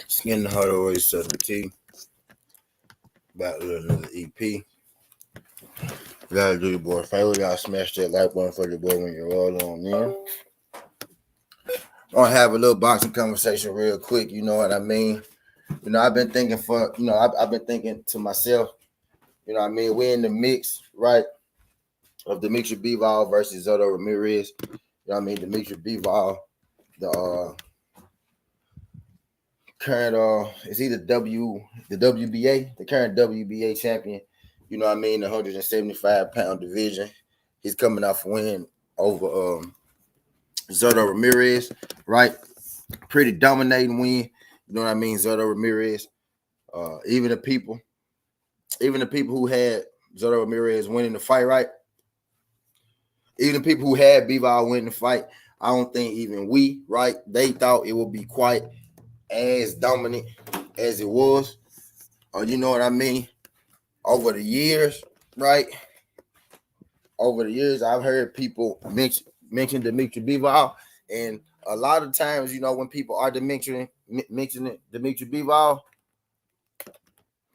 Skin the Huddle is Southerntea. About another EP. You gotta do your boy a favor. You gotta smash that like button for your boy when you're all on in. I want to have a little boxing conversation real quick. You know what I mean? You know, I've been thinking I've been thinking to myself, you know what I mean? We're in the mix, right? Of Dimitri Bivol versus Zoto Ramirez. You know what I mean? Dimitri Bivol, the current is he the WBA, the current WBA champion, you know what I mean, the 175-pound division. He's coming off a win over Zoto Ramirez, right? Pretty dominating win, you know what I mean? Zoto Ramirez. Even the people who had Zoto Ramirez winning the fight, right? Even the people who had Bivol winning the fight, I don't think even we, right? They thought it would be quite as dominant as it was. You know what I mean? Over the years, right? Over the years, I've heard people mention Dimitri Bivol, and a lot of times, you know, when people are mentioning Dimitri Bivol,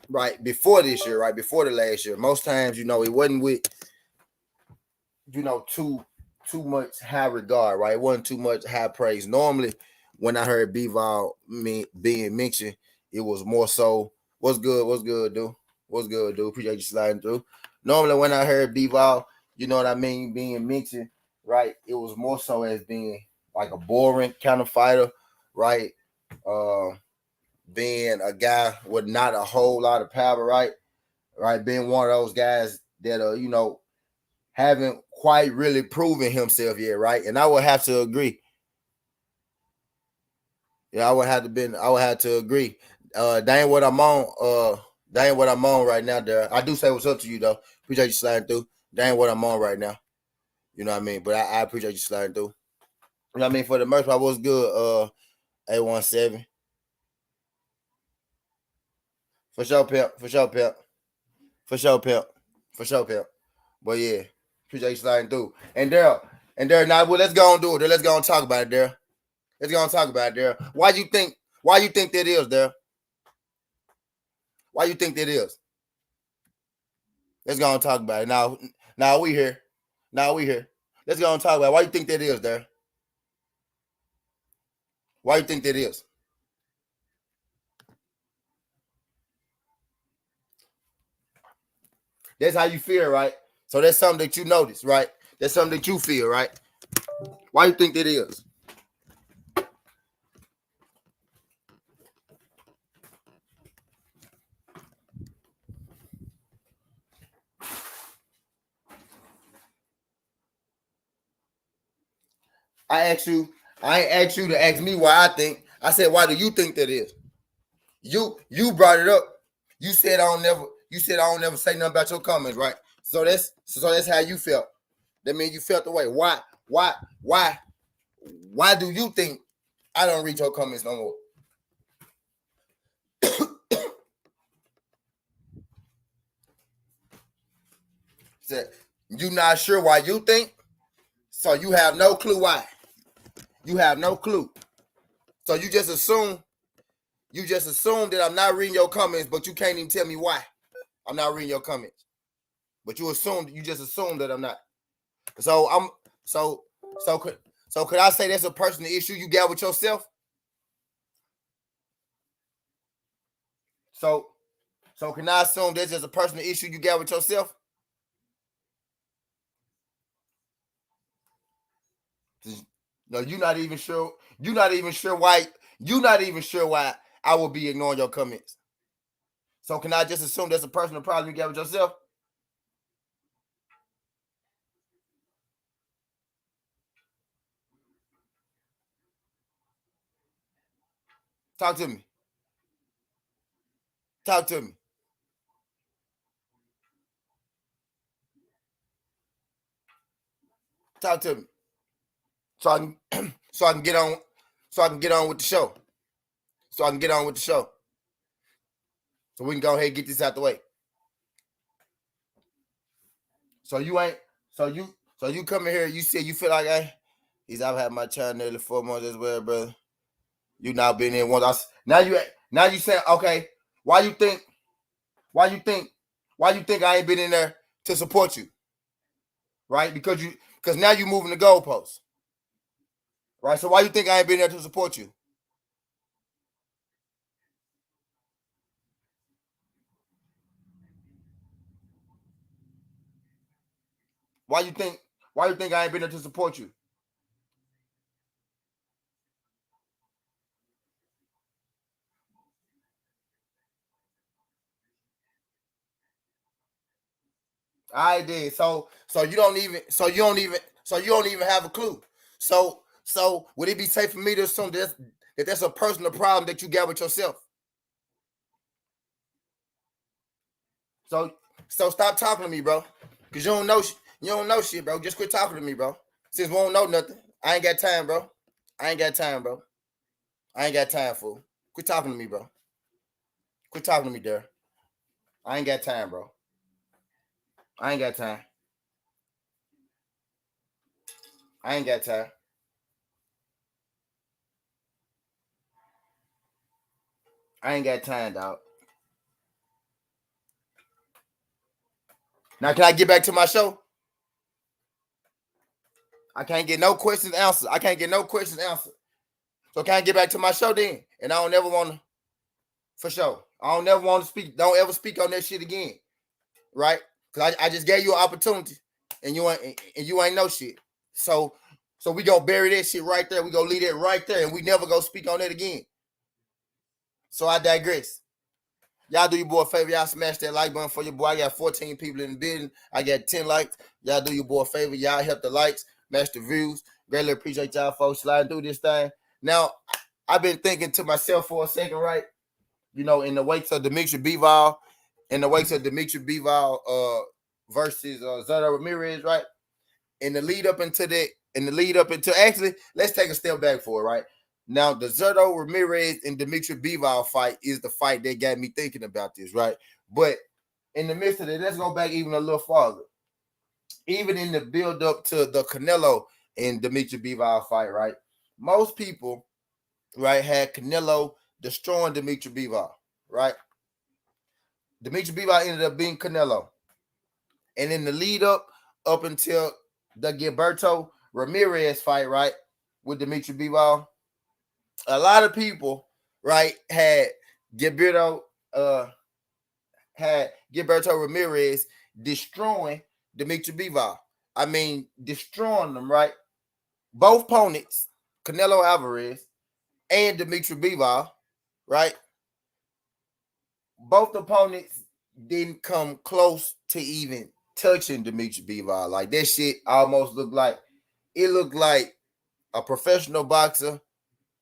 right, before this year, right, before the last year, most times, you know, it wasn't with, you know, too much high regard, right? It wasn't too much high praise. Normally, when I heard Bivol being mentioned, it was more so, what's good, dude? Appreciate you sliding through. Normally, when I heard Bivol, you know what I mean, being mentioned, right, it was more so as being like a boring kind of fighter, right? Being a guy with not a whole lot of power, right? Right, being one of those guys that you know, haven't quite really proven himself yet, right? And I would have to agree. Yeah, I would have to agree. That ain't what I'm on. That ain't what I'm on right now, there. I do say what's up to you though. Appreciate you sliding through. That ain't what I'm on right now. You know what I mean? But I appreciate you sliding through. You know what I mean? For the merch, I was good. A17. For sure, pimp. But yeah, appreciate you sliding through. And Daryl, now well, let's go and do it. Let's go and talk about it, Daryl. Why you think that is, Daryl? Why you think that is? Let's go and talk about it. Now we here. Let's go and talk about it. Why you think that is, Daryl? Why you think that is? That's how you feel, right? So that's something that you notice, right? That's something that you feel, right? Why you think that is? I ain't asked you to ask me why I think. I said, why do you think that is? You brought it up. You said I don't never say nothing about your comments, right? So that's how you felt. That means you felt the way. Why do you think I don't read your comments no more? Said you not sure why you think, so you have no clue why. You have no clue. So you just assume that I'm not reading your comments, but you can't even tell me why I'm not reading your comments. But you just assume that I'm not. So could I say that's a personal issue you got with yourself? So can I assume that's just a personal issue you got with yourself? No, you're not even sure. You're not even sure why I will be ignoring your comments. So can I just assume that's a personal problem you got with yourself? Talk to me. Talk to me. Talk to me. So I can get on with the show. So we can go ahead and get this out the way. So you come in here, you said you feel like I've had my child nearly 4 months as well, brother. You now been in once. Now Now you saying, okay, why you think why you think I ain't been in there to support you? Right? Because now you moving the goalposts. Right? So why you think I ain't been there to support you? Why you think I ain't been there to support you? I did. So you don't even have a clue. So would it be safe for me to assume that's a personal problem that you got with yourself? So stop talking to me, bro. Cause you don't know shit, bro. Just quit talking to me, bro. Since we don't know nothing, I ain't got time, bro. I ain't got time, bro. I ain't got time, fool. Quit talking to me, bro. Quit talking to me, there. I ain't got time, bro. I ain't got time. I ain't got time. I ain't got time, dog. Now can I get back to my show? I can't get no questions answered. I can't get no questions answered. So can I get back to my show then? And I don't never want to, for sure. I don't never want to speak. Don't ever speak on that shit again, right? Because I just gave you an opportunity, and you ain't no shit. So we gonna bury that shit right there. We gonna leave it right there, and we never go speak on it again. So I digress. Y'all do your boy a favor. Y'all smash that like button for your boy. I got 14 people in the building. I got 10 likes. Y'all do your boy a favor. Y'all help the likes, match the views. Greatly appreciate y'all folks sliding through this thing. Now, I've been thinking to myself for a second, right? You know, in the wake of Bivol, versus Zara Ramirez, right? In the lead up into that, actually, let's take a step back for it, right? Now, the Zerto Ramirez and Dimitri Bivol fight is the fight that got me thinking about this, right? But in the midst of it, let's go back even a little farther. Even in the build up to the Canelo and Dimitri Bivol fight, right? Most people, right, had Canelo destroying Dimitri Bivol, right? Dimitri Bivol ended up being Canelo. And in the lead up until the Gilberto Ramirez fight, right, with Dimitri Bivol, a lot of people, right, Gilberto uh had Gilberto Ramirez destroying Dimitri Bivol. I mean, destroying them, right? Both opponents, Canelo Alvarez and Dimitri Bivol, right? Both opponents didn't come close to even touching Dimitri Bivol. Like that shit almost looked like a professional boxer,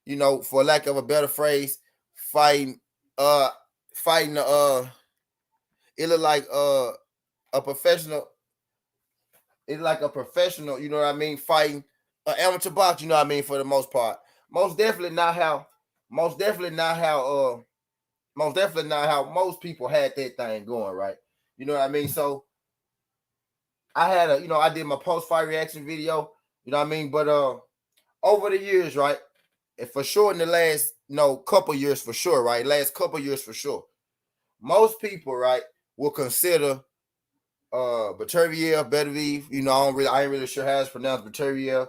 you know, for lack of a better phrase, fighting fighting it looked like a professional, you know what I mean, fighting an amateur boxer, you know what I mean, for the most part. Most definitely not how most definitely not how most definitely not how most people had that thing going, right? You know what I mean? So I did my post fight reaction video, you know what I mean? But over the years, right? And for sure in the last couple years for sure, right? Last couple years for sure. Most people, right, will consider Beterbeiv, you know, I ain't really sure how it's pronounced, Beterbeiv,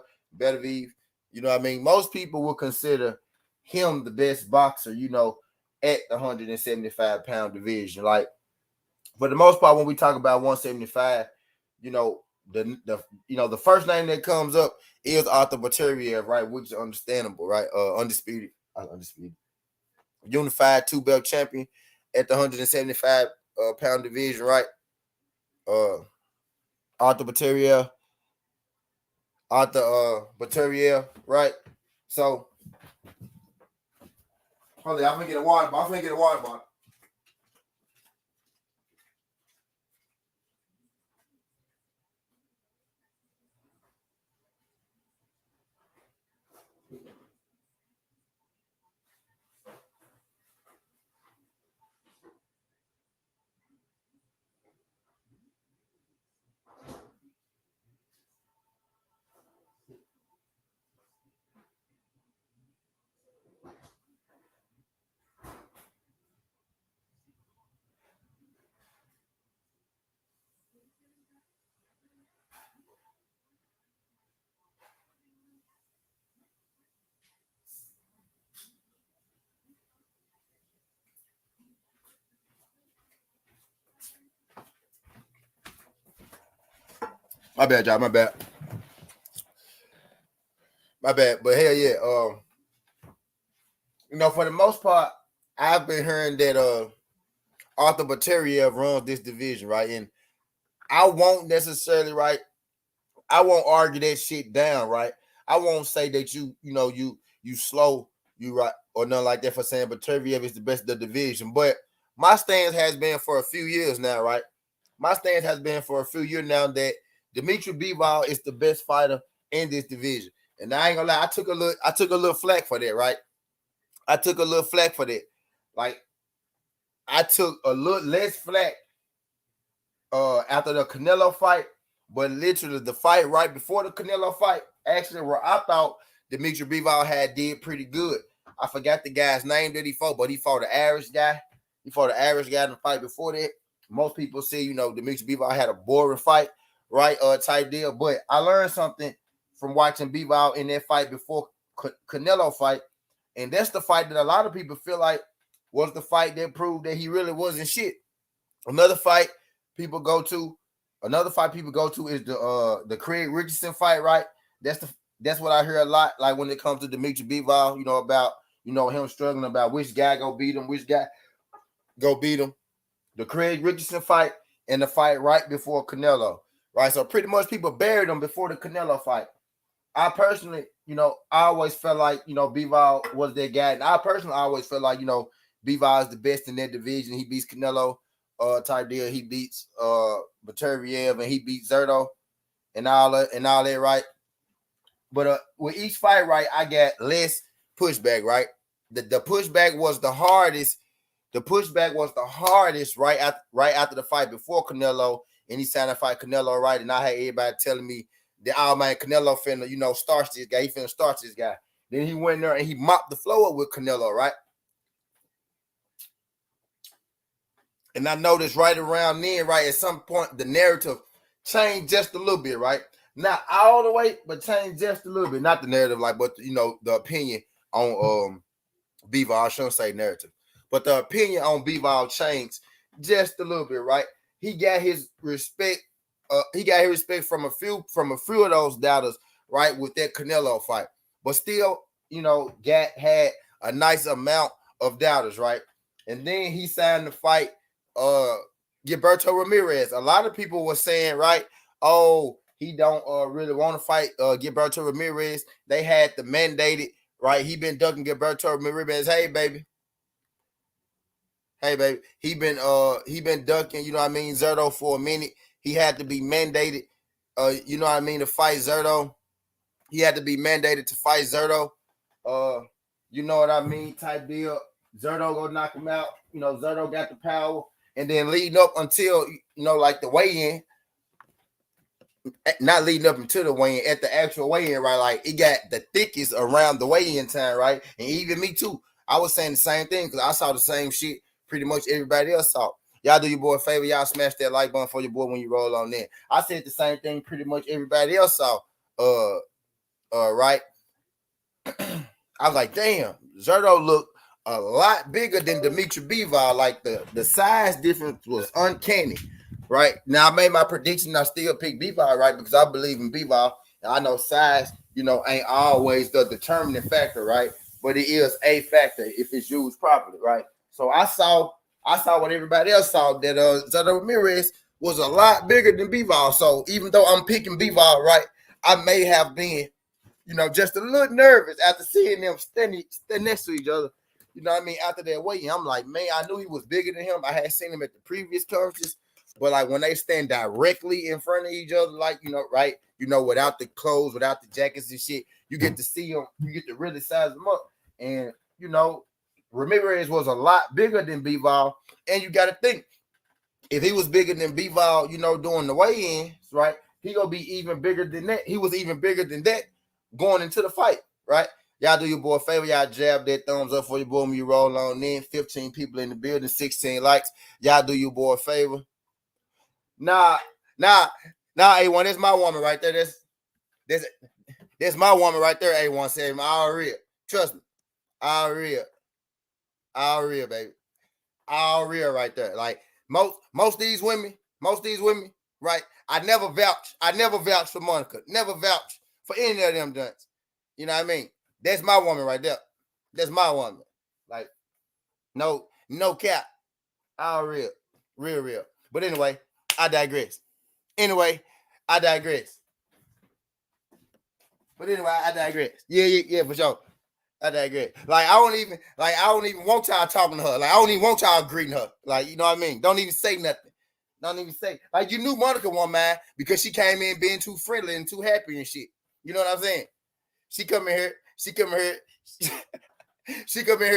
you know what I mean? Most people will consider him the best boxer, you know, at the 175-pound division. Like, for the most part, when we talk about 175, you know, the first name that comes up is Arthur Beterbiev, right? Which is understandable, right? Undisputed, unified 2-belt champion at the 175 pound division, right? Uh, Arthur Beterbiev, right? So, hold on, I'm gonna get a water bottle. My bad, y'all. My bad. My bad. But hell yeah. For the most part, I've been hearing that Arthur Beterbeiv runs this division, right? And I won't necessarily, right? I won't argue that shit down, right? I won't say that you slow, you right, or nothing like that for saying Beterbeiv is the best of the division. But my stance has been for a few years now, right? My stance has been for a few years now that Dimitri Bivol is the best fighter in this division. And I ain't gonna lie, I took a little flack for that, right? I took a little flack for that. Like I took a little less flack after the Canelo fight, but literally the fight right before the Canelo fight, actually where I thought Dimitri Bivol had did pretty good. I forgot the guy's name that he fought, but he fought an average guy. He fought an average guy in the fight before that. Most people say, Dimitri Bivol had a boring fight, right? Type deal. But I learned something from watching Bivol in that fight before Canelo fight. And that's the fight that a lot of people feel like was the fight that proved that he really wasn't shit. Another fight people go to is the Craig Richardson fight, right? That's what I hear a lot, like when it comes to Dimitri Bivol, about him struggling about which guy go beat him, which guy go beat him. The Craig Richardson fight and the fight right before Canelo, right? So pretty much people buried him before the Canelo fight. I personally, I always felt like, Bivol was that guy. And I personally always felt like, Bivol is the best in that division. He beats Canelo type deal. He beats Beterbeiv and he beats Zerto and all that, right? But with each fight, right, I got less pushback, right? The pushback was the hardest. The pushback was the hardest right after the fight before Canelo, and he signed to fight Canelo, right? And I had everybody telling me that, oh man, Canelo finna, starch this guy. He finna starch this guy. Then he went there and he mopped the floor up with Canelo, right? And I noticed right around then, right, at some point, the narrative changed just a little bit, right? Not all the way, but changed just a little bit. Not the narrative, like, but the opinion on Bivol. I shouldn't say narrative, but the opinion on Bivol changed just a little bit, right? He got his respect. He got his respect from a few of those doubters, right, with that Canelo fight. But still, Gat had a nice amount of doubters, right? And then he signed the fight, Gilberto Ramirez. A lot of people were saying, right, oh, he don't really want to fight Gilberto Ramirez. They had the mandated, right? He been ducking Gilberto Ramirez. Hey, baby. He been ducking, Zerto for a minute. He had to be mandated, to fight Zerto. He had to be mandated to fight Zerto. Type deal. Zerto go knock him out. Zerto got the power. And then leading up until, like the weigh-in, not leading up until the weigh-in, at the actual weigh-in, right? Like it got the thickest around the weigh-in time, right? And even me too. I was saying the same thing because I saw the same shit pretty much everybody else saw. Y'all do your boy a favor. Y'all smash that like button for your boy when you roll on there. I said the same thing pretty much everybody else saw. Right? I was like, damn, Zerto looked a lot bigger than Dimitri Bivol. Like the size difference was uncanny. Right? Now I made my prediction. I still pick Bivol, right? Because I believe in Bivol. And I know size, ain't always the determining factor, right? But it is a factor if it's used properly, right? So I saw what everybody else saw, that Zerto Ramirez was a lot bigger than Bivol. So even though I'm picking Bivol, right, I may have been, just a little nervous after seeing them standing next to each other. After that weigh-in, I'm like, man, I knew he was bigger than him. I had seen him at the previous conferences, but like when they stand directly in front of each other, like, right, without the clothes, without the jackets and shit, you get to see them, you get to really size them up. And, Ramirez was a lot bigger than Bivol. And you got to think, if he was bigger than Bivol, doing the weigh-ins, right, he going to be even bigger than that. He was even bigger than that going into the fight, right? Y'all do your boy a favor. Y'all jab that thumbs up for your boy when you roll on in. 15 people in the building, 16 likes. Y'all do your boy a favor. Nah, A1, that's my woman right there. That's my woman right there, A1. Say, all real. Trust me. All real, baby. All real right there. Like most these women, right? I never vouched for Monica. Never vouched for any of them dunks. You know what I mean? That's my woman right there. That's my woman. Like, no cap. All real. Real. But anyway, I digress. But anyway, I digress. Yeah, for sure. I digress. Like I don't even want y'all talking to her. Like I don't even want y'all greeting her. Like, you know what I mean? Don't even say nothing. Don't even say. Like you knew Monica won mine because she came in being too friendly and too happy and shit. You know what I'm saying? She come in here. She come in here.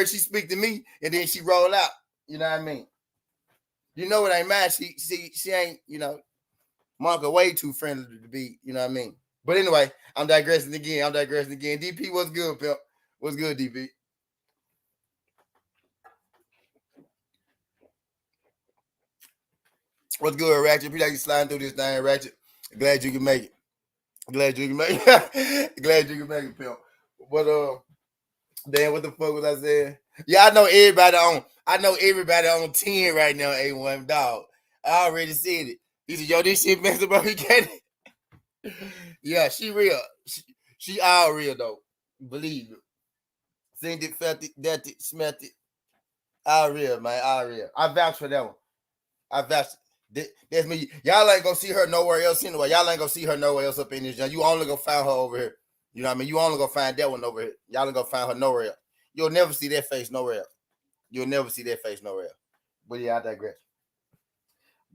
She speak to me and then she roll out. You know what I mean? You know it ain't mine. She ain't. You know, Monica way too friendly to be. You know what I mean? But anyway, I'm digressing again. DP, what's good, pimp? What's good, DP? What's good, Ratchet? If you like sliding through this thing, Ratchet. Glad you can make it. Glad you can make it, pimp. But damn, what the fuck was I saying? Yeah, I know everybody on 10 right now, A1 dog. I already said it. He said, yo, this shit messed up, we get it. Yeah, she real. She all real though. Believe it. Seen it, felt it, dealt it, smelt it. All real, man. All real. I vouch for that one. I vouch. That's me. Y'all ain't gonna see her nowhere else anyway. Y'all ain't gonna see her nowhere else up in this. You only gonna find her over here. You know what I mean? You only gonna find that one over here. Y'all ain't gonna find her nowhere else. You'll never see that face nowhere else. You'll never see that face nowhere else. But yeah, I digress.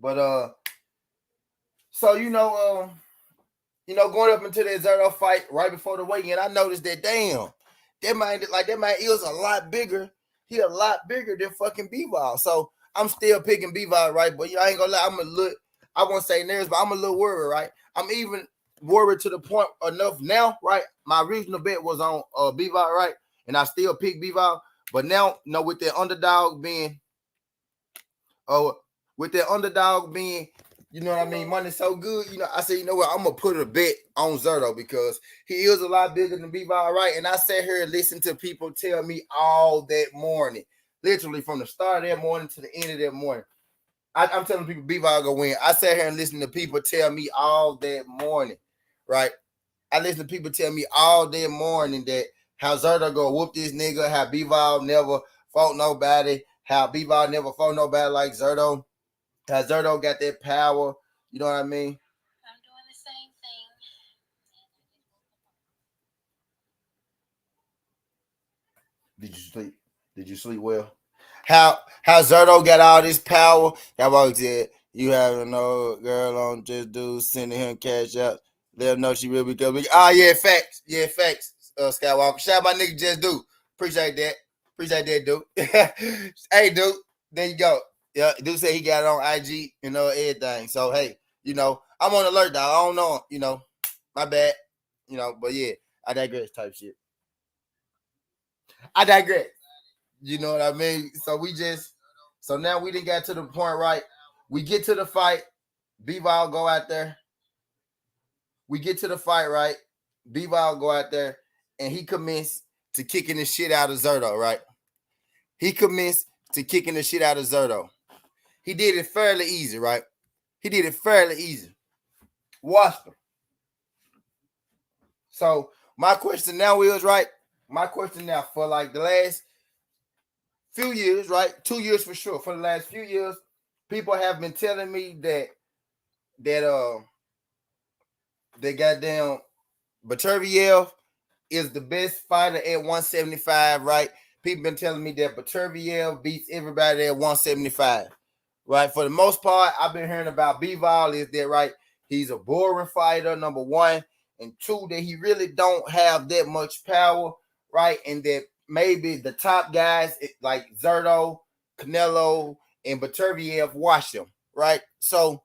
But so going up into that Zerto fight right before the weigh-in, I noticed that that man is a lot bigger. He a lot bigger than fucking Bivol. So I'm still picking Bivol, right? But I ain't gonna lie, I won't say nervous, but I'm a little worried, right? I'm even worried to the point enough now, right? My regional bet was on Bivol, right? And I still pick Bivol. But now, with the underdog being you know what I mean, money's so good, I said, you know what, I'm gonna put a bet on Zerto because he is a lot bigger than Bivol, right? And I sat here and listened to people tell me all that morning, literally from the start of that morning to the end of that morning. I'm telling people Bivol gonna win. I sat here and listened to people tell me all that morning, right? I listened to people tell me all day morning that how Zerto go whoop this nigga, how Bivol never fought nobody, how Bivol never fought nobody like Zerto. How Zerto got that power, you know what I mean? I'm doing the same thing. Did you sleep? Did you sleep well? How Zerto got all this power? That always said you have no girl on just do sending him cash out. Let him know she really good. Oh yeah, facts. Yeah, facts. Skywalker. Shout out my nigga just do. Appreciate that, dude. Hey, dude. There you go. Yeah, dude said he got it on IG, everything. So hey, I'm on alert, dog. I don't know, my bad. But yeah, I digress type shit. I digress. You know what I mean? So now we didn't get to the point, right? We get to the fight. Bivol go out there. We get to the fight, right? Bivol go out there and he commits to kicking the shit out of Zerto, right? He commits to kicking the shit out of Zerto. He did it fairly easy, right? He did it fairly easy. Watched him. So my question now is, right? My question now for like the last few years, right? 2 years for sure. For the last few years, people have been telling me that goddamn Beterbeiv is the best fighter at 175, right? People been telling me that Beterbeiv beats everybody at 175, right? For the most part, I've been hearing about Bivol is that, right? He's a boring fighter, number one, and two, that he really don't have that much power, right? And that maybe the top guys like Zerto, Canelo, and Beterbiev watch him, right? So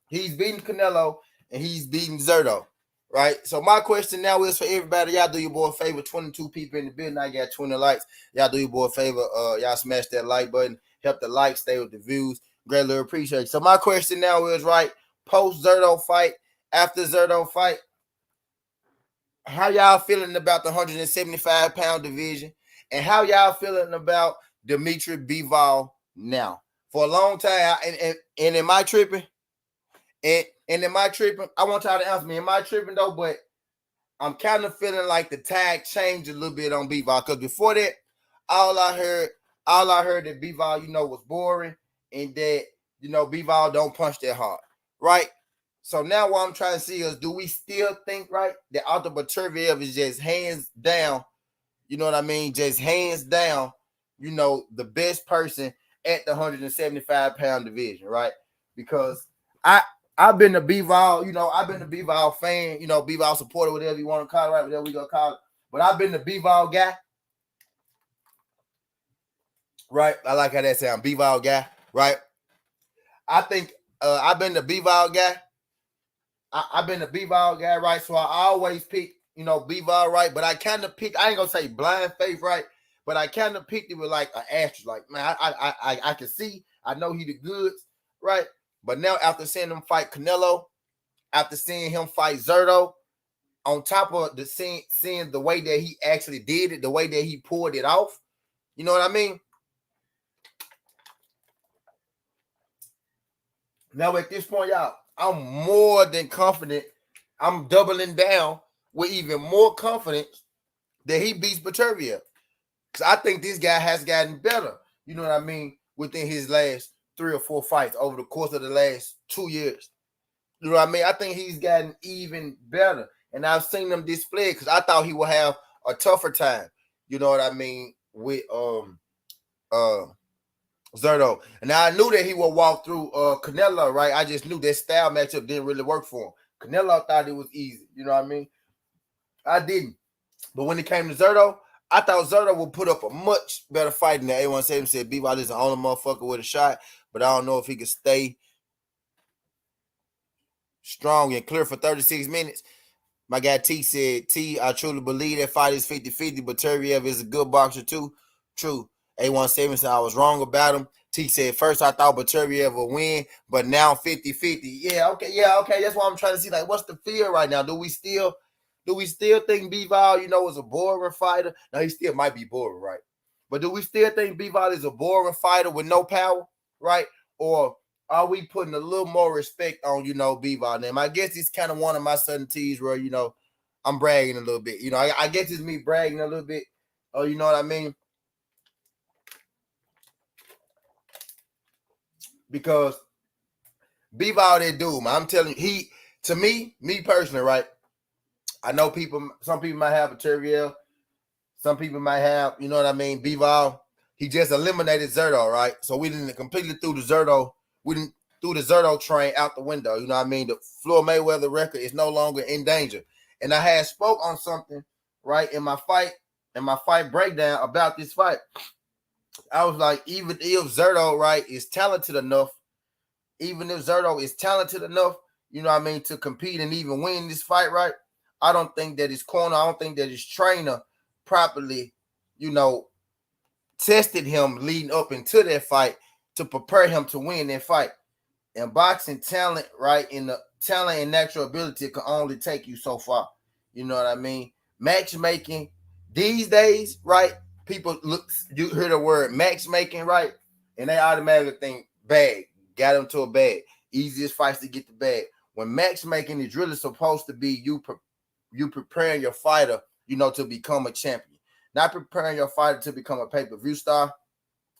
he's beating Canelo and he's beating Zerto, right? So my question now is for everybody. Y'all do your boy a favor. 22 people in the building. I got 20 likes. Y'all do your boy a favor. Y'all smash that like button. Help the like. Stay with the views. Greatly appreciate it. So my question now is, right, post Zerto fight, after Zerto fight, how y'all feeling about the 175-pound division? And how y'all feeling about Dimitri Bivol now? For a long time, and am I tripping? And And am I tripping? I want y'all to answer me. Am I tripping though? But I'm kind of feeling like the tag changed a little bit on Bivol, because before that, all I heard that Bivol, was boring, and that Bivol don't punch that hard, right? So now what I'm trying to see is, do we still think, right, that Arthur Beterbeiv is just hands down, just hands down, the best person at the 175-pound division, right? Because I've been a Bivol, I've been a Bivol fan, Bivol supporter, whatever you want to call it, right? Whatever we gonna call it. But I've been the Bivol guy, right? I like how that sounds, Bivol guy, right? I think I've been the Bivol guy. I've been the Bivol guy, right? So I always pick, Bivol, right? But I kind of pick, I ain't gonna say blind faith, right? But I kind of picked it with like an asterisk, like, man, I can see, I know he the goods, right? But now after seeing him fight Canelo, after seeing him fight Zerto, on top of the seeing the way that he actually did it, the way that he pulled it off, you know what I mean? Now at this point, y'all, I'm more than confident. I'm doubling down with even more confidence that he beats Beterbeiv. Because I think this guy has gotten better, you know what I mean, within his last 3 or 4 fights over the course of the last 2 years. You know what I mean? I think he's gotten even better. And I've seen him display, because I thought he would have a tougher time, you know what I mean, with Zerto. And I knew that he would walk through Canelo, right? I just knew that style matchup didn't really work for him. Canelo thought it was easy, you know what I mean? I didn't. But when it came to Zerto, I thought Zerto would put up a much better fight than that. A1 said Bivol is the only motherfucker with a shot, but I don't know if he could stay strong and clear for 36 minutes. My guy T said, I truly believe that fight is 50-50, but Beterbeiv is a good boxer too. True. A1 said I was wrong about him. T said, first I thought Beterbeiv would win, but now 50-50. Yeah, okay. That's why I'm trying to see, like, what's the feel right now? Do we still think Bivol, is a boring fighter? Now, he still might be boring, right? But do we still think Bivol is a boring fighter with no power, right? Or are we putting a little more respect on, Bivol name? I guess it's kind of one of my Southerneas where, I'm bragging a little bit. I guess it's me bragging a little bit. Oh, you know what I mean? Because Bivol that dude, man, I'm telling you, to me personally, right? I know some people might have a Beterbeiv. Some people might have, you know what I mean, Bivol. He just eliminated Zerto, right? So we didn't completely threw the Zerto train out the window. You know what I mean? The Floyd Mayweather record is no longer in danger. And I had spoke on something, right, in my fight breakdown about this fight. I was like, even if Zerto, right, is talented enough, you know what I mean, to compete and even win this fight, right? I don't think that his corner, I don't think that his trainer properly, tested him leading up into that fight to prepare him to win that fight. And boxing talent, right, and the talent and natural ability can only take you so far. You know what I mean? Matchmaking these days, right? People you hear the word matchmaking, right? And they automatically think bag, got him to a bag. Easiest fights to get the bag. When matchmaking is really supposed to be you preparing your fighter, to become a champion. Not preparing your fighter to become a pay-per-view star.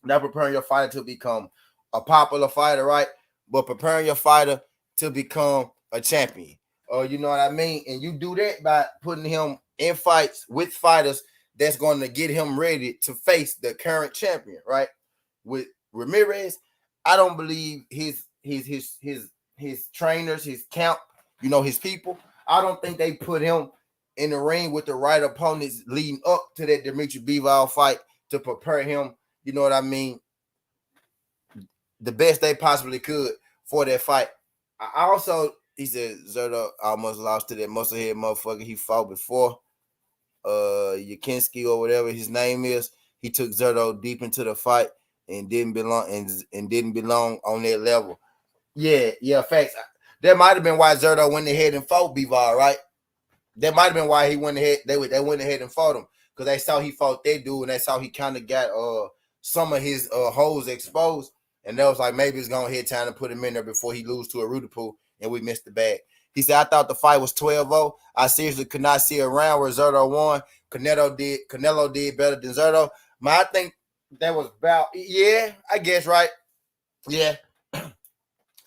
Not preparing your fighter to become a popular fighter, right? But preparing your fighter to become a champion. You know what I mean? And you do that by putting him in fights with fighters that's going to get him ready to face the current champion, right? With Ramirez, I don't believe his trainers, his camp, his people, I don't think they put him in the ring with the right opponents leading up to that Dimitri Bivol fight to prepare him, you know what I mean, the best they possibly could for that fight. I also, he said, Zerto almost lost to that musclehead motherfucker he fought before, Yakinski or whatever his name is. He took Zerto deep into the fight and didn't belong on that level. Yeah, facts. That might have been why Zerto went ahead and fought Bivol, right? That might have been why he went ahead. They went ahead and fought him because they saw he fought that dude, and they saw he kind of got some of his holes exposed, and they was like, maybe it's gonna hit time to put him in there before he lose to a Rudipool and we missed the bag. He said, I thought the fight was 12-0. I seriously could not see a round where Zurdo won. Canelo did better than Zurdo. I think that was about, yeah, I guess, right? Yeah.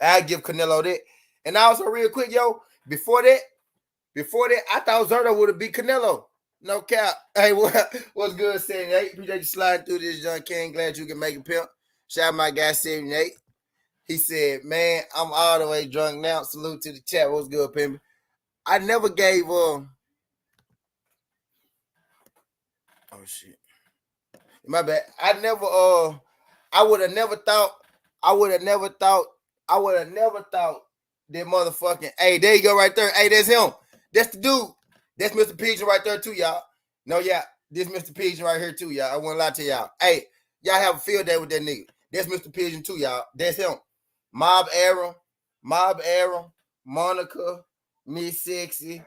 I give Canelo that. And also, real quick, yo, before that, I thought Zurdo would have beat Canelo. No cap. Hey, what's good, 78? Appreciate you sliding through this, John King. Glad you can make a pimp. Shout out my guy, 78. He said, man, I'm all the way drunk now. Salute to the chat. What's good, Pimp? I never gave oh shit. My bad. I would have never thought that motherfucking, hey, there you go right there. Hey, that's him. That's the dude. That's Mr. Pigeon right there too, y'all. No, yeah, this Mr. Pigeon right here too, y'all. I won't lie to y'all. Hey, y'all have a field day with that nigga. That's Mr. Pigeon too, y'all. That's him. Mob Aaron, Monica, Miss Sexy,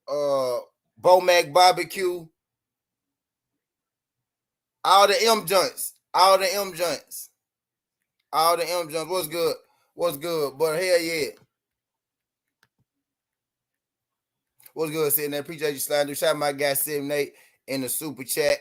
Bo Mac Barbecue, all the M joints. What's good? But hell yeah. What's good, sitting there? Appreciate you sliding through. Shout out my guy 78 in the super chat.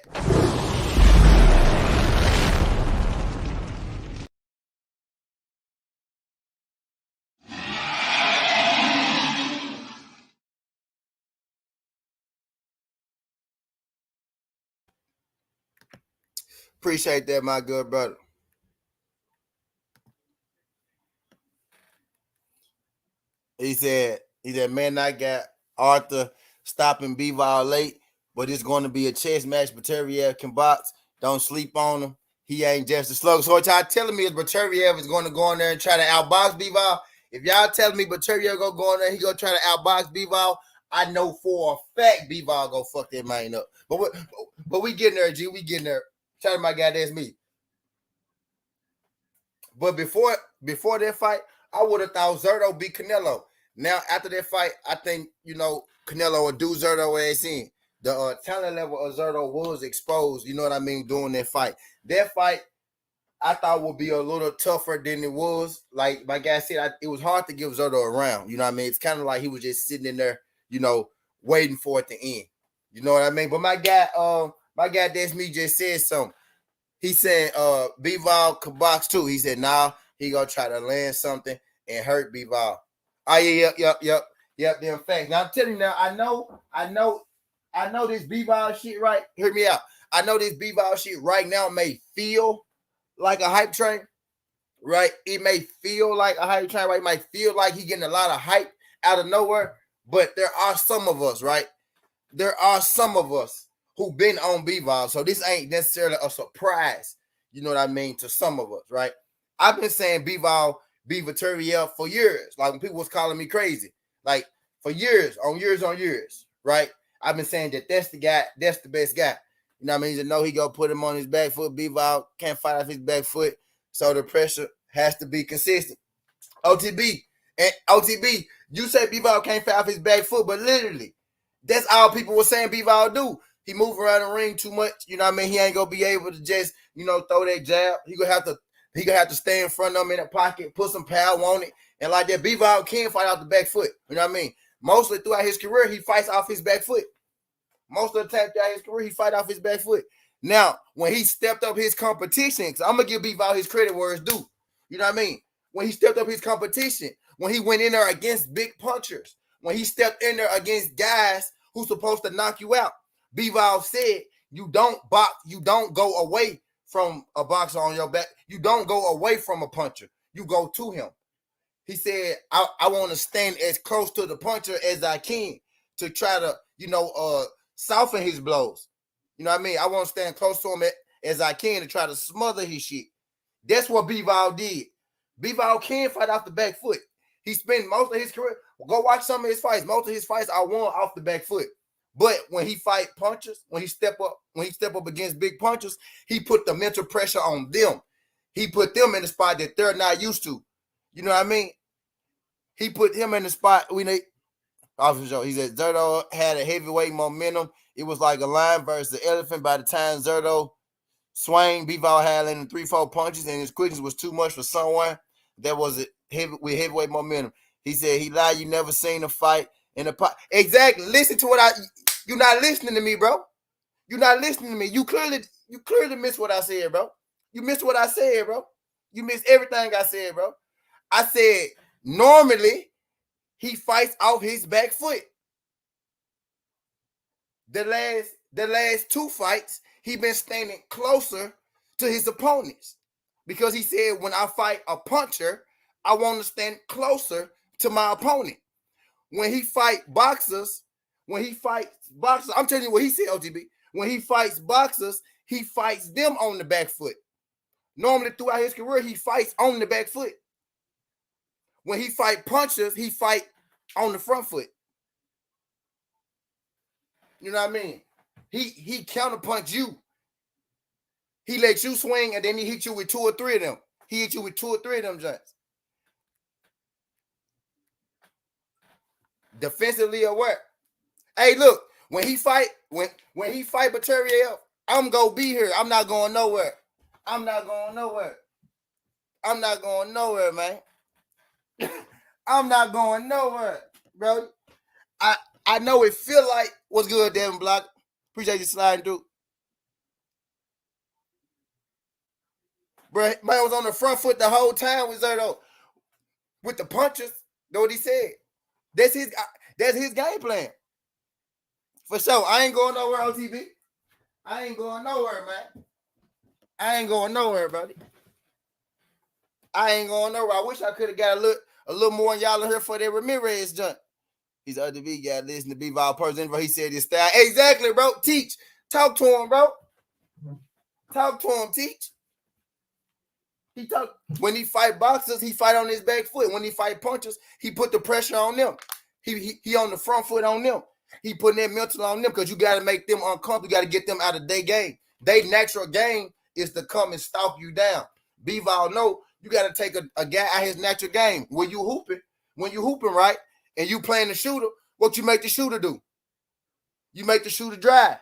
Appreciate that, my good brother. He said, man, I got Arthur stopping Bivol late, but it's going to be a chess match. Beterbeiv can box. Don't sleep on him. He ain't just a slug. So what y'all telling me is Beterbeiv is going to go in there and try to outbox Bivol? If y'all telling me Beterbeiv going to go in there, he going to try to outbox Bivol, I know for a fact Bivol going to fuck that man up. But we getting there, G. We getting there. Shout out to my guy, that's me. But before that fight, I would have thought Zurdo beat Canelo. Now, after that fight, I think, Canelo would do Zurdo ass in. The talent level of Zurdo was exposed, you know what I mean, during that fight. That fight, I thought would be a little tougher than it was. Like my guy said, it was hard to give Zurdo a round. You know what I mean? It's kind of like he was just sitting in there, waiting for it to end. You know what I mean? But my guy, that's me, just said something. He said, Bivol could box too. He said, nah, he gonna try to land something and hurt Bivol. Oh yeah, yep. Them facts. Now I'm telling you, now I know this Bivol shit. Right, hear me out. I know this Bivol shit right now may feel like a hype train. Right, it may feel like a hype train. Right, it might feel like he getting a lot of hype out of nowhere. But there are some of us, right? Who been on Bivol, so this ain't necessarily a surprise, you know what I mean, to some of us, right? I've been saying Bivol beat Beterbeiv for years, like when people was calling me crazy, like for years, right? I've been saying that's the guy, that's the best guy, you know what I mean? To know he gonna put him on his back foot. Bivol can't fight off his back foot, so the pressure has to be consistent. OTB, you say Bivol can't fight off his back foot, but literally, that's all people were saying Bivol do. He move around the ring too much. You know what I mean? He ain't gonna be able to just, throw that jab. He gonna have to stay in front of him in the pocket, put some power on it, and like that. Bivol can fight off the back foot. You know what I mean? Mostly throughout his career, he fights off his back foot. Most of the time throughout his career, he fight off his back foot. Now, when he stepped up his competition, because I'm gonna give Bivol his credit where it's due. You know what I mean? When he stepped up his competition, when he went in there against big punchers, when he stepped in there against guys who's supposed to knock you out. Bivol said, you don't go away from a boxer on your back. You don't go away from a puncher. You go to him. He said, I want to stand as close to the puncher as I can to try to, soften his blows. You know what I mean? I want to stand close to him as I can to try to smother his shit. That's what Bivol did. Bivol can fight off the back foot. He spent most of his career. Go watch some of his fights. Most of his fights are won off the back foot. But when he fight punchers, when he step up against big punchers, he put the mental pressure on them. He put them in the spot that they're not used to. You know what I mean? He put him in the spot when he said Zurdo had a heavyweight momentum. It was like a lion versus the elephant. By the time Zurdo swung, Bivol had in 3-4 punches, and his quickness was too much for someone that was with heavyweight momentum. He said he lied. You never seen a fight in a pot. Exactly. Listen to what you're not listening to me, bro. You're not listening to me. You clearly missed what I said, bro. You missed what I said, bro. You missed everything I said, bro. I said normally he fights off his back foot. The last two fights, he been standing closer to his opponents because he said when I fight a puncher, I want to stand closer to my opponent. When he fights boxers, I'm telling you what he said, OTB. When he fights boxers, he fights them on the back foot. Normally throughout his career, he fights on the back foot. When he fight punchers, he fight on the front foot. You know what I mean? He counterpunch you. He let you swing and then he hit you with two or three of them. He hit you with two or three of them joints. Defensively aware. Hey, look, when he fight Beterbeiv, I'm gonna be here. I'm not going nowhere. I'm not going nowhere, man. I'm not going nowhere, bro. I know it feel like what's good, Devin Block. Appreciate you sliding through. Bro, man was on the front foot the whole time with Zerto. With the punches. Know what he said. That's his game plan. For sure. I ain't going nowhere, OTB. I ain't going nowhere, man. I ain't going nowhere, buddy. I ain't going nowhere. I wish I could have got a little more on y'all in here for that Ramirez jump. He's other big guy. Listen to Bivol person. He said his style. Exactly, bro. Teach. Talk to him, bro. Talk to him. Teach. When he fight boxers, he fight on his back foot. When he fight punchers, he put the pressure on them. He on the front foot on them. He putting that mental on them because you got to make them uncomfortable. You got to get them out of their game. Their natural game is to come and stalk you down. Bivol know you got to take a guy out his natural game. When you hooping, right, and you playing the shooter, what you make the shooter do? You make the shooter drive.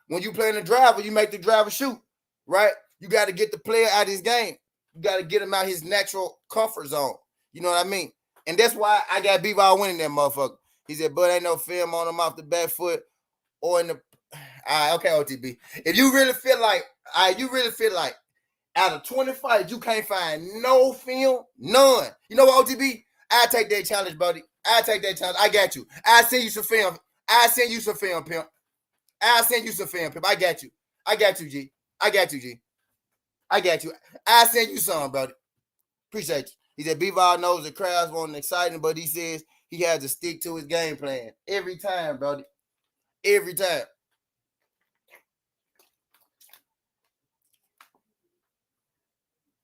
When you playing the driver, you make the driver shoot, right? You got to get the player out of his game. You got to get him out his natural comfort zone. You know what I mean? And that's why I got Bivol winning that motherfucker. He said, but ain't no film on him off the back foot or in the. All right, okay, OTB. If you really feel like, out of 20 fights, you can't find no film, none. You know what, OTB? I'll take that challenge, buddy. I'll take that challenge. I got you. I'll send you some film. I'll send you some film, pimp. I'll send you some film, pimp. I got you. I got you, G. I got you, G. I got you. I'll send you some, brother. Appreciate you. He said Bivol knows the crowds want exciting, but he says he has to stick to his game plan every time, brother. Every time.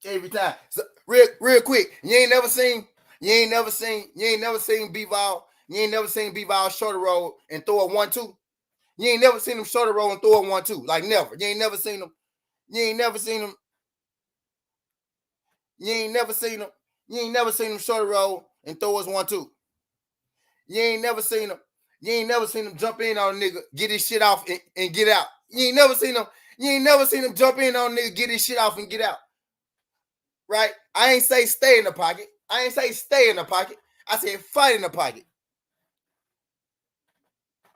Every time. So real quick, you ain't never seen Bivol. You ain't never seen Bivol shoulder roll and throw a 1-2. You ain't never seen him shoulder roll and throw a 1-2. Like never. You ain't never seen him. You ain't never seen him shoulder roll and throw us 1-2. You ain't never seen him jump in on a nigga, get his shit off and get out. You ain't never seen him jump in on a nigga, get his shit off and get out. Right? I ain't say stay in the pocket. I said fight in the pocket.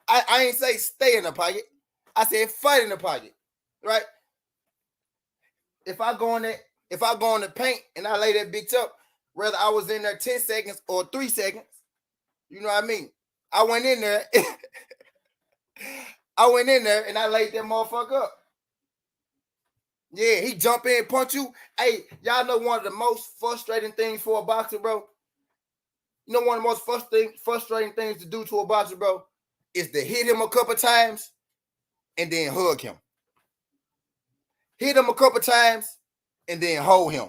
I ain't say stay in the pocket. I said fight in the pocket. Right? If I go in the paint and I lay that bitch up, whether I was in there 10 seconds or 3 seconds, you know what I mean? I went in there and I laid that motherfucker up. Yeah, he jump in, punch you. Hey, y'all know one of the most frustrating things for a boxer, bro? You know one of the most frustrating things to do to a boxer, bro, is to hit him a couple times and then hug him. Hit him a couple times and then hold him.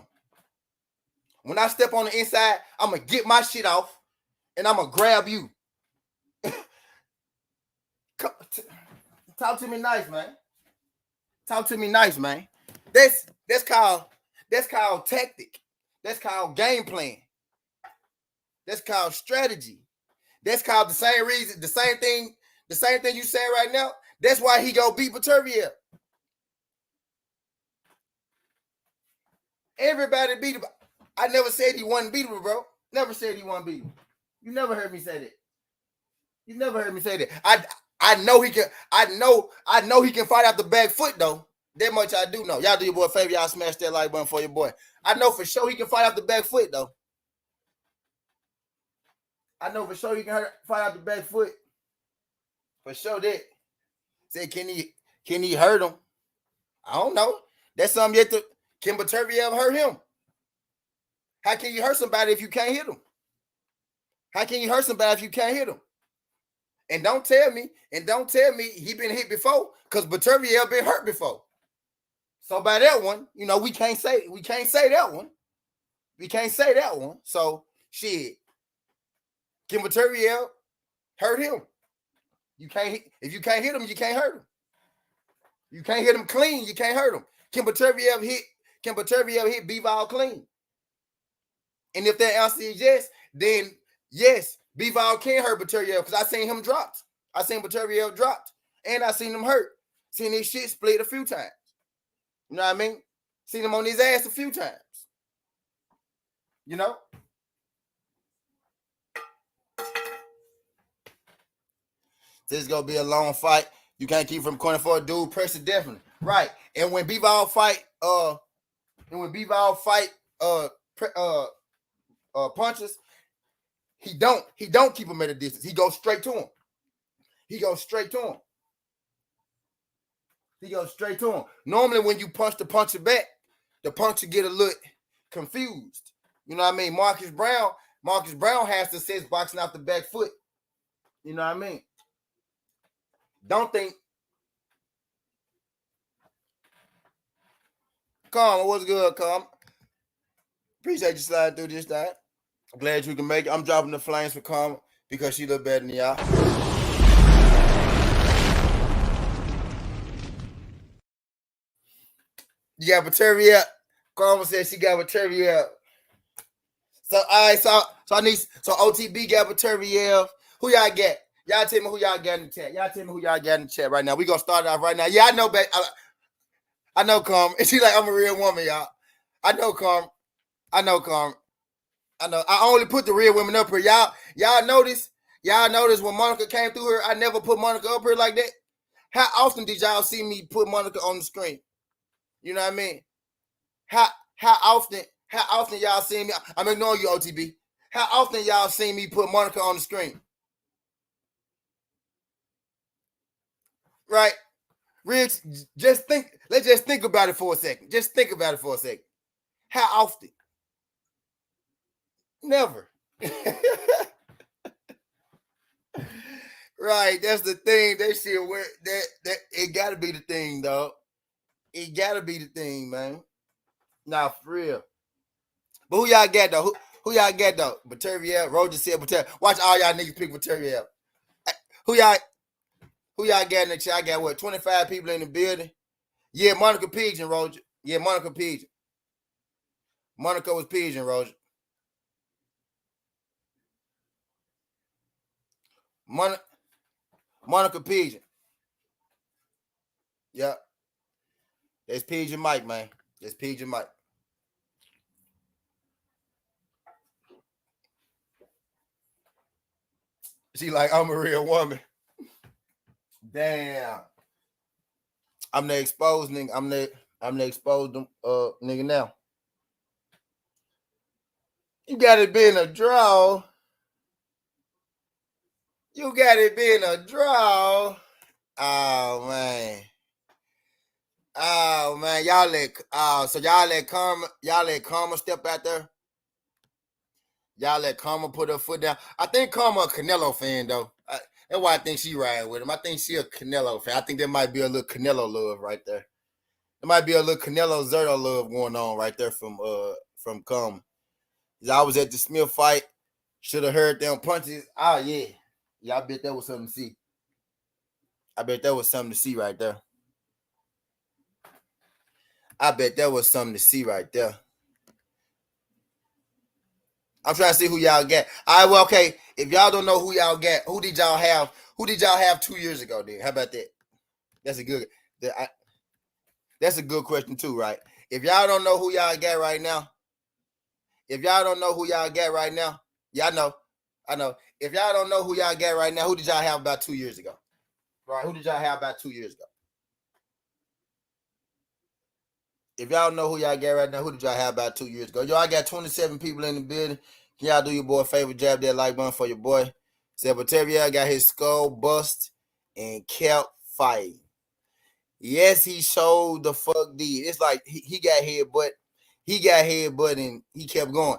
When I step on the inside, I'm going to get my shit off and I'm going to grab you. Talk to me nice, man. Talk to me nice, man. That's called tactic. That's called game plan. That's called strategy. That's called the same thing you saying right now. That's why he go beat Beterbeiv. Everybody beat him. I never said he wasn't beatable, bro. Never said he wasn't beatable. You never heard me say that. You never heard me say that. I know he can. I know he can fight out the back foot though. That much I do know. Y'all do your boy a favor. Y'all smash that like button for your boy. I know for sure he can fight out the back foot though. I know for sure he can fight out the back foot. For sure that. Say, can he hurt him? I don't know. That's something yet to. Can Beterbeiv hurt him? How can you hurt somebody if you can't hit him? How can you hurt somebody if you can't hit him? And don't tell me he been hit before, because Beterbeiv been hurt before. So by that one, you know, we can't say that one. We can't say that one. So shit. Can Beterbeiv hurt him? You can't. If you can't hit him, you can't hurt him. You can't hit him clean. You can't hurt him. Can Beterbeiv hit Bivol clean? And if that answer is yes, then yes, Bivol can hurt Beterbeiv, because I seen him dropped. I seen Beterbeiv dropped, and I seen him hurt. Seen his shit split a few times. You know what I mean? Seen him on his ass a few times. You know? This is gonna be a long fight. You can't keep from corner for a dude. Press it definitely. Right. And when Bivol fight, punches, he don't keep him at a distance. He goes straight to him. He goes straight to him. Normally, when you punch the puncher back, the puncher get a little confused. You know what I mean? Marcus Brown has success boxing out the back foot. You know what I mean? Don't think. Karma, what's good, Karma? Appreciate you sliding through this time. I'm glad you can make it. I'm dropping the flames for Karma because she look better than y'all. You got Beterbeiv. Karma said she got Beterbeiv. So all right, so OTB got Beterbeiv. Who y'all get? Y'all tell me who y'all got in the chat. Right now. We gonna start off right now. Yeah, I know, babe. I know, Karma. And she like, I'm a real woman, y'all. I know, Karma. I know. I only put the real women up here. Y'all notice when Monica came through here, I never put Monica up here like that. How often did y'all see me put Monica on the screen? You know what I mean? How often y'all see me? I'm ignoring you, OTB. How often y'all see me put Monica on the screen? Right? Rich, let's just think about it for a second. How often? Never. Right, that's the thing. That shit that it gotta be the thing, dog. It gotta be the thing, man. Nah, for real. But who y'all got though? Who y'all got though? Beterbeiv, Roger said Beterbeiv. Watch all y'all niggas pick Beterbeiv. Who y'all got in the chat? I got what, 25 people in the building? Yeah, Monica Pigeon, Roger. Yeah, Monica Pigeon. Monica was Pigeon, Roger. Monica Pigeon. Yep. That's Pigeon Mike, man. That's Pigeon Mike. She like, I'm a real woman. Damn. I'm the exposed nigga. I'm the exposed nigga now. You gotta be in a draw. Oh man. Y'all let Karma step out there. Y'all let Karma put her foot down. I think Karma a Canelo fan though. That's why I think she riding with him. I think she a Canelo fan. I think there might be a little Canelo love right there. There might be a little Canelo Zerto love going on right there from Karma. I was at the Smith fight. Should have heard them punches. Oh yeah. Yeah, I bet that was something to see. Right there. I'm trying to see who y'all got. All right, well, okay. If y'all don't know who y'all got, who did y'all have 2 years ago then? How about that? That's a good question too, right? If y'all don't know who y'all got right now, y'all know. I know. If y'all don't know who y'all got right now, who did y'all have about 2 years ago? Right? Who did y'all have about 2 years ago? If y'all know who y'all got right now, who did y'all have about 2 years ago? Y'all got 27 people in the building. Can y'all do your boy a favor? Jab that like button for your boy. Beterbeiv got his skull bust and kept fighting. Yes, he showed the fuck deed. It's like he got headbutt. He got headbutt and he kept going.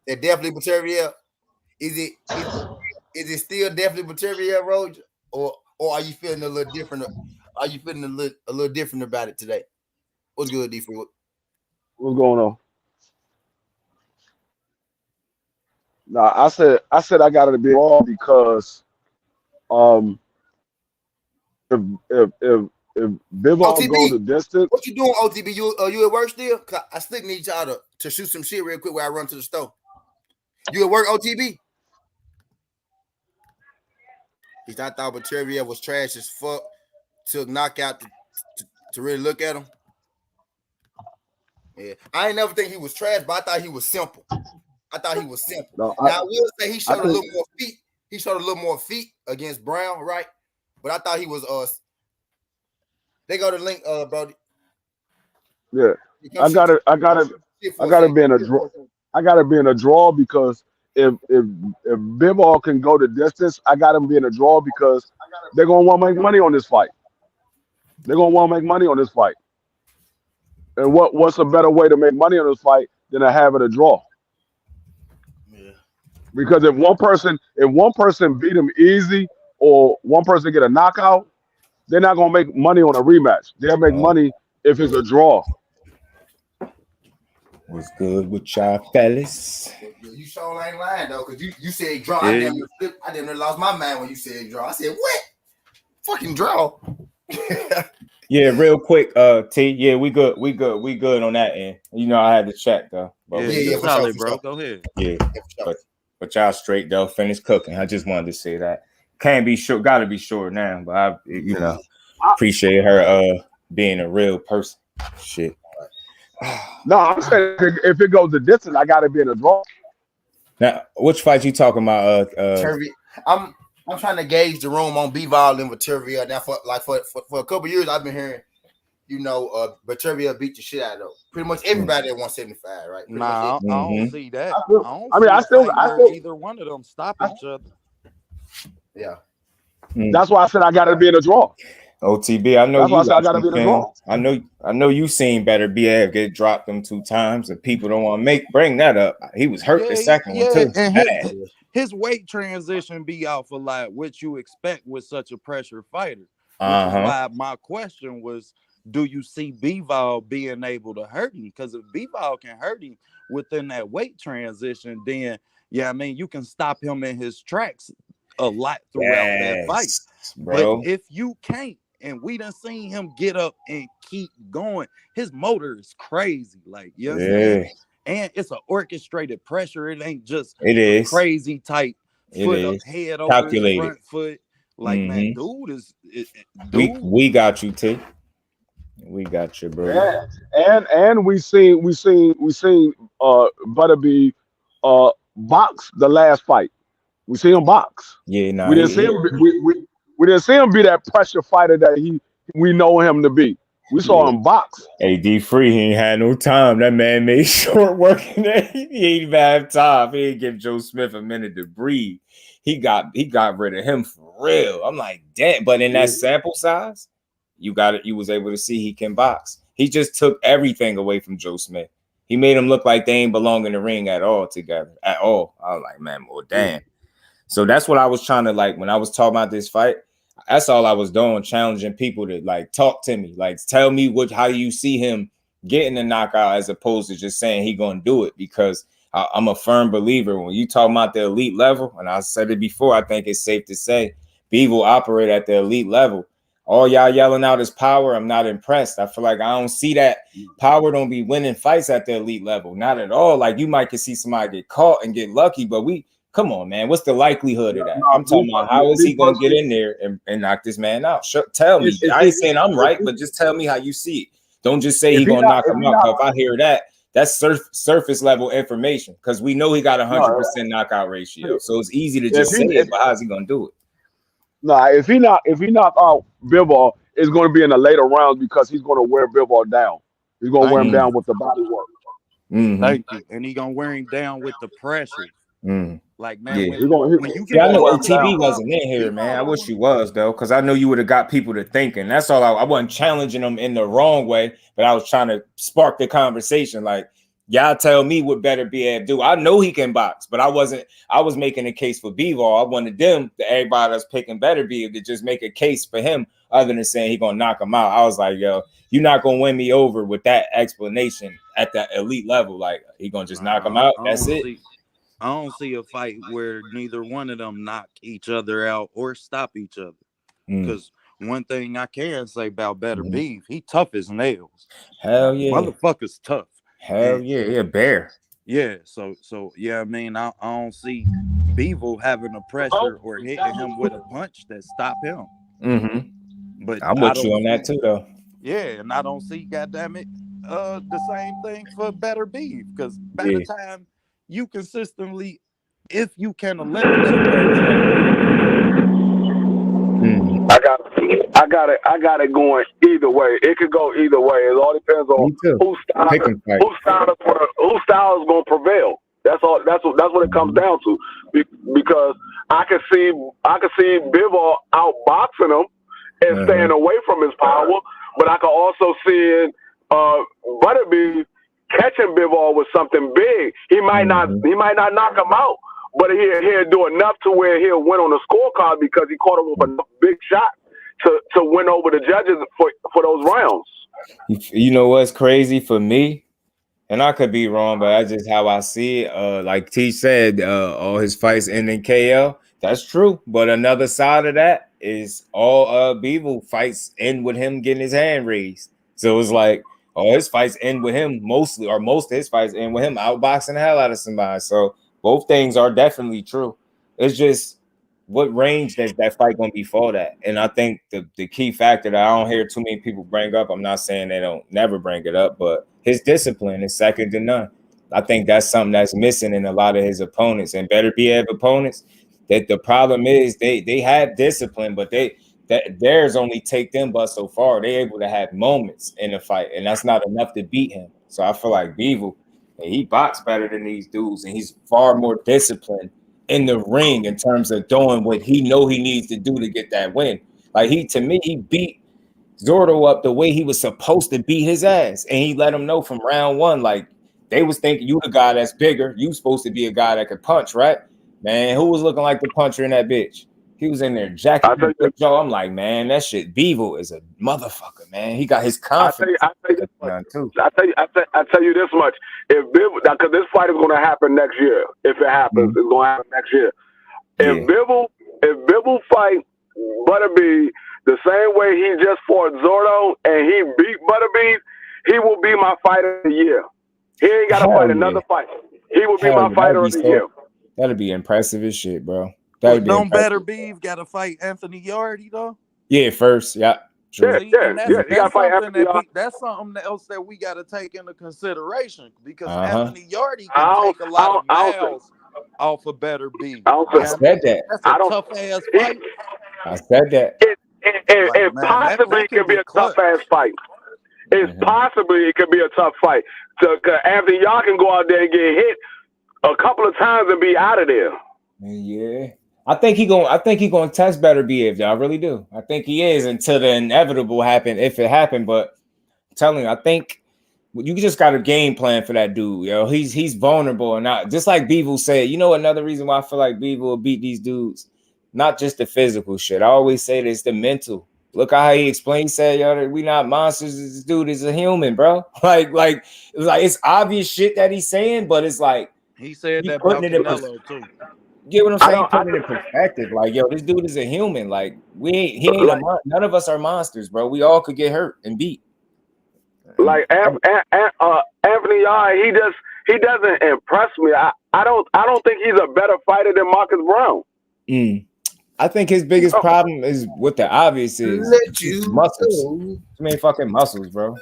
That definitely Beterbeiv. Is it still definitely Beterbeiv, Roger? Or are you feeling a little different? Are you feeling a little different about it today? What's good, D? What's going on? No, I said I got to be wrong because um if Bivol go OTB, the distance, what you doing, OTB? You at work still? I still need y'all to shoot some shit real quick while I run to the store. You at work, OTB? I thought Beterbeiv was trash as fuck. Took knockout to really look at him. Yeah, I ain't never think he was trash, but I thought he was simple. no, Now I will say he I showed a think little more feet. He showed a little more feet against Brown, right? But I thought he was They go to link, Brody. yeah, Come I shoot gotta I gotta shit I for a gotta second. be in a draw. I gotta be in a draw because if Bivol can go the distance, I gotta be in a draw because they're gonna want to make money on this fight. They're gonna want to make money on this fight. And what's a better way to make money on this fight than to have it a draw? Yeah. Because if one person beat him easy or one person get a knockout, they're not gonna make money on a rematch. They'll make Oh, money if it's a draw. what's good with y'all fellas? You sure ain't lying though, because you said draw. Yeah, I damn near lost my mind when you said draw. I said, what? Fucking draw. Yeah, real quick, T. Yeah, we good on that end. You know, I had to check though, but yeah, we you Yeah, good. for sure, solid, for bro. sure. Go ahead. Yeah, Yeah, for sure. but y'all straight though. Finish cooking. I just wanted to say that. Can't be sure. Got to be sure now. But I, appreciate her being a real person. Shit. No, I'm saying if it goes the distance, I gotta be in a draw. Now, which fight you talking about? Beterbeiv. I'm trying to gauge the room on Bivol and Beterbeiv. Now for a couple years I've been hearing, Beterbeiv beat the shit out of pretty much everybody at 175, right? Pretty much Nah, I don't Mm-hmm. see that. I feel. I don't I mean, see I a still. fight I where still. either one of them stop I, each other. yeah. that's why I said I gotta be in a draw. OTB, I know That's why I you said I got gotta some be in a film. draw. I know you seen better BF get dropped them 2 times, and people don't want to bring that up. He was hurt the second one Yeah, too. and Bad. his weight transition be off a lot, what you expect with such a pressure fighter. Which is Uh-huh. why my question was, do you see Bivol being able to hurt him? Because if Bivol can hurt him within that weight transition, then I mean you can stop him in his tracks a lot throughout that fight. Yes, But bro. if you can't, and we done seen him get up and keep going, his motor is crazy. Like, you know what I'm saying? Yeah, And it's an orchestrated pressure. It ain't just it a is. crazy tight It foot up, is head over his calculated. front foot. Like, man, Mm-hmm. dude is dude. We got you, T. We got you, bro. And we seen Butterby box the last fight. We see him box. Yeah, nah, We didn't see him. We didn't see him be that pressure fighter that we know him to be. We saw yeah. him box. AD Free, he ain't had no time. That man made short work. He ain't even have time. He didn't give Joe Smith a minute to breathe. He got rid of him for real. I'm like, damn. But in that sample size, you was able to see he can box. He just took everything away from Joe Smith. He made him look like they ain't belong in the ring at all together. At all. I was like, man, well, damn. So that's what I was trying to like when I was talking about this fight. That's all I was doing, challenging people to like talk to me, like tell me how you see him getting a knockout as opposed to just saying he gonna do it. Because I'm a firm believer when you talk about the elite level, and I said it before, I think it's safe to say Bivol operate at the elite level. All y'all yelling out his power, I'm not impressed. I feel like I don't see that power don't be winning fights at the elite level, not at all. Like you might could see somebody get caught and get lucky, but come on, man. What's the likelihood of that? I'm talking about how is he going to get in there and knock this man out? Tell me. I ain't saying I'm right, but just tell me how you see it. Don't just say he going to knock him out. If I hear that, that's surface level information because we know he got 100% knockout ratio. So it's easy to just say it, but how's he gonna do it? Nah, if he knock out Bivol, it's going to be in the later rounds because he's going to wear Bivol down. He's going to wear him down with the body work. Thank you. And he gonna wear him down with the pressure. Like, man, when you I know OTB wasn't in here, man. I wish he was, though, because I know you would have got people to thinking. That's all. I wasn't challenging them in the wrong way, but I was trying to spark the conversation. Like, y'all tell me what Beterbeiv do. I know he can box, but I was making a case for Bivol. I wanted them, everybody that's picking Beterbeiv, to just make a case for him other than saying he gonna knock him out. I was like, yo, you're not gonna win me over with that explanation at that elite level. Like, he gonna just knock him out. That's it. I don't see a fight where neither one of them knock each other out or stop each other. Because one thing I can say about Beterbeiv, he tough as nails. Hell yeah. Motherfucker's tough. Hell yeah, yeah, bear. Yeah, so yeah, I mean, I don't see Bivol having the pressure or hitting him with a punch that stop him. But I'm with you on that too, though. Yeah, and I don't see, goddammit, the same thing for Beterbeiv, because by the time you consistently, if you can eliminate I got it going either way. It could go either way. It all depends on whose style is going to prevail. That's all. That's what it comes down to. Because I can see Bivol outboxing him and staying away from his power, but I can also see Beterbeiv catching Bivol with something big. He might not knock him out, but he'll do enough to where he'll win on the scorecard because he caught him with a big shot to win over the judges for those rounds. You know what's crazy for me, and I could be wrong, but that's just how I see it. Like T said, all his fights end in KO. That's true, but another side of that is all Bivol fights end with him getting his hand raised. So it's like all his fights end with him most of his fights end with him outboxing the hell out of somebody. So both things are definitely true. It's just what range does that fight going to be fought at? And I think the key factor that I don't hear too many people bring up, I'm not saying they don't never bring it up, but his discipline is second to none. I think that's something that's missing in a lot of his opponents and Beterbeiv opponents. That the problem is they have discipline, but theirs only take them but so far. They're able to have moments in the fight, and that's not enough to beat him. So I feel like Bivol, he boxes better than these dudes, and he's far more disciplined in the ring in terms of doing what he needs to do to get that win. Like he beat Zordo up the way he was supposed to beat his ass, and he let him know from round one, like they was thinking you the guy that's bigger, you supposed to be a guy that could punch, right? Man, who was looking like the puncher in that bitch? He was in there jacking the jaw. I'm like, man, that shit. Bivol is a motherfucker, man. He got his confidence. I tell you this much. If Bivol, because this fight is going to happen next year. If it happens, it's going to happen next year. If Bivol fight Beterbeiv the same way he just fought Zordo and he beat Beterbeiv, he will be my fighter of the year. He ain't got to fight another fight. He will be my fighter of the year. That'd be impressive as shit, bro. Don't Beterbeiv got to fight Anthony Yardy though? Yeah, first, yeah. Sure. Yeah. He got to fight Anthony Yardy. That's something else that we got to take into consideration because Anthony Yardy can take a lot of miles off of Beterbeiv. I said that. That's a tough ass fight. I said that. It possibly could be a tough ass fight. It's possibly it could be a tough fight. So Anthony Yardy can go out there and get hit a couple of times and be out of there. Yeah. I think he gonna test Beterbeiv, I really do. I think he is until the inevitable happen, if it happened. But I'm telling you, I think you just got a game plan for that dude, yo. He's vulnerable, and not just like Bivol said. You know, another reason why I feel like Bivol will beat these dudes, not just the physical shit. I always say this: the mental. Look how he explained, said, yo, we not monsters. This dude is a human, bro. Like it's obvious shit that he's saying, but it's like he said that about Canelo too. You get what I'm saying? Putting it in perspective, like, yo, this dude is a human. Like, none of us are monsters, bro. We all could get hurt and beat. Like Anthony Yardy, he doesn't impress me. I don't think he's a better fighter than Marcus Brown. I think his biggest problem is what the obvious is. Muscles. Too many fucking muscles, bro.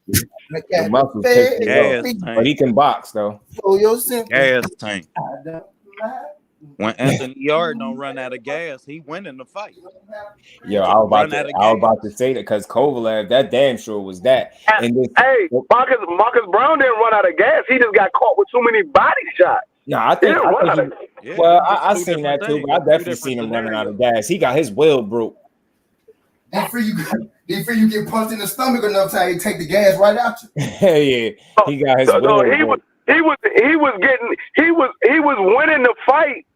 The muscles take it Gas off. tank. But he can box though. For your simple. Gas tank. I don't mind. When Anthony Yard don't run out of gas, he winning the fight. Yo, I was Run out of about to say that because Kovalev, that damn sure was that. And this, Hey, Marcus Brown didn't run out of gas. He just got caught with too many body shots. no, He didn't run out of gas. Yeah, well, them I two seen that different too, but I things. definitely seen him running out of gas. He got his will broke. Before you get punched in the stomach enough time, you take the gas right out you. Yeah, he got his will broke. He was winning the fight.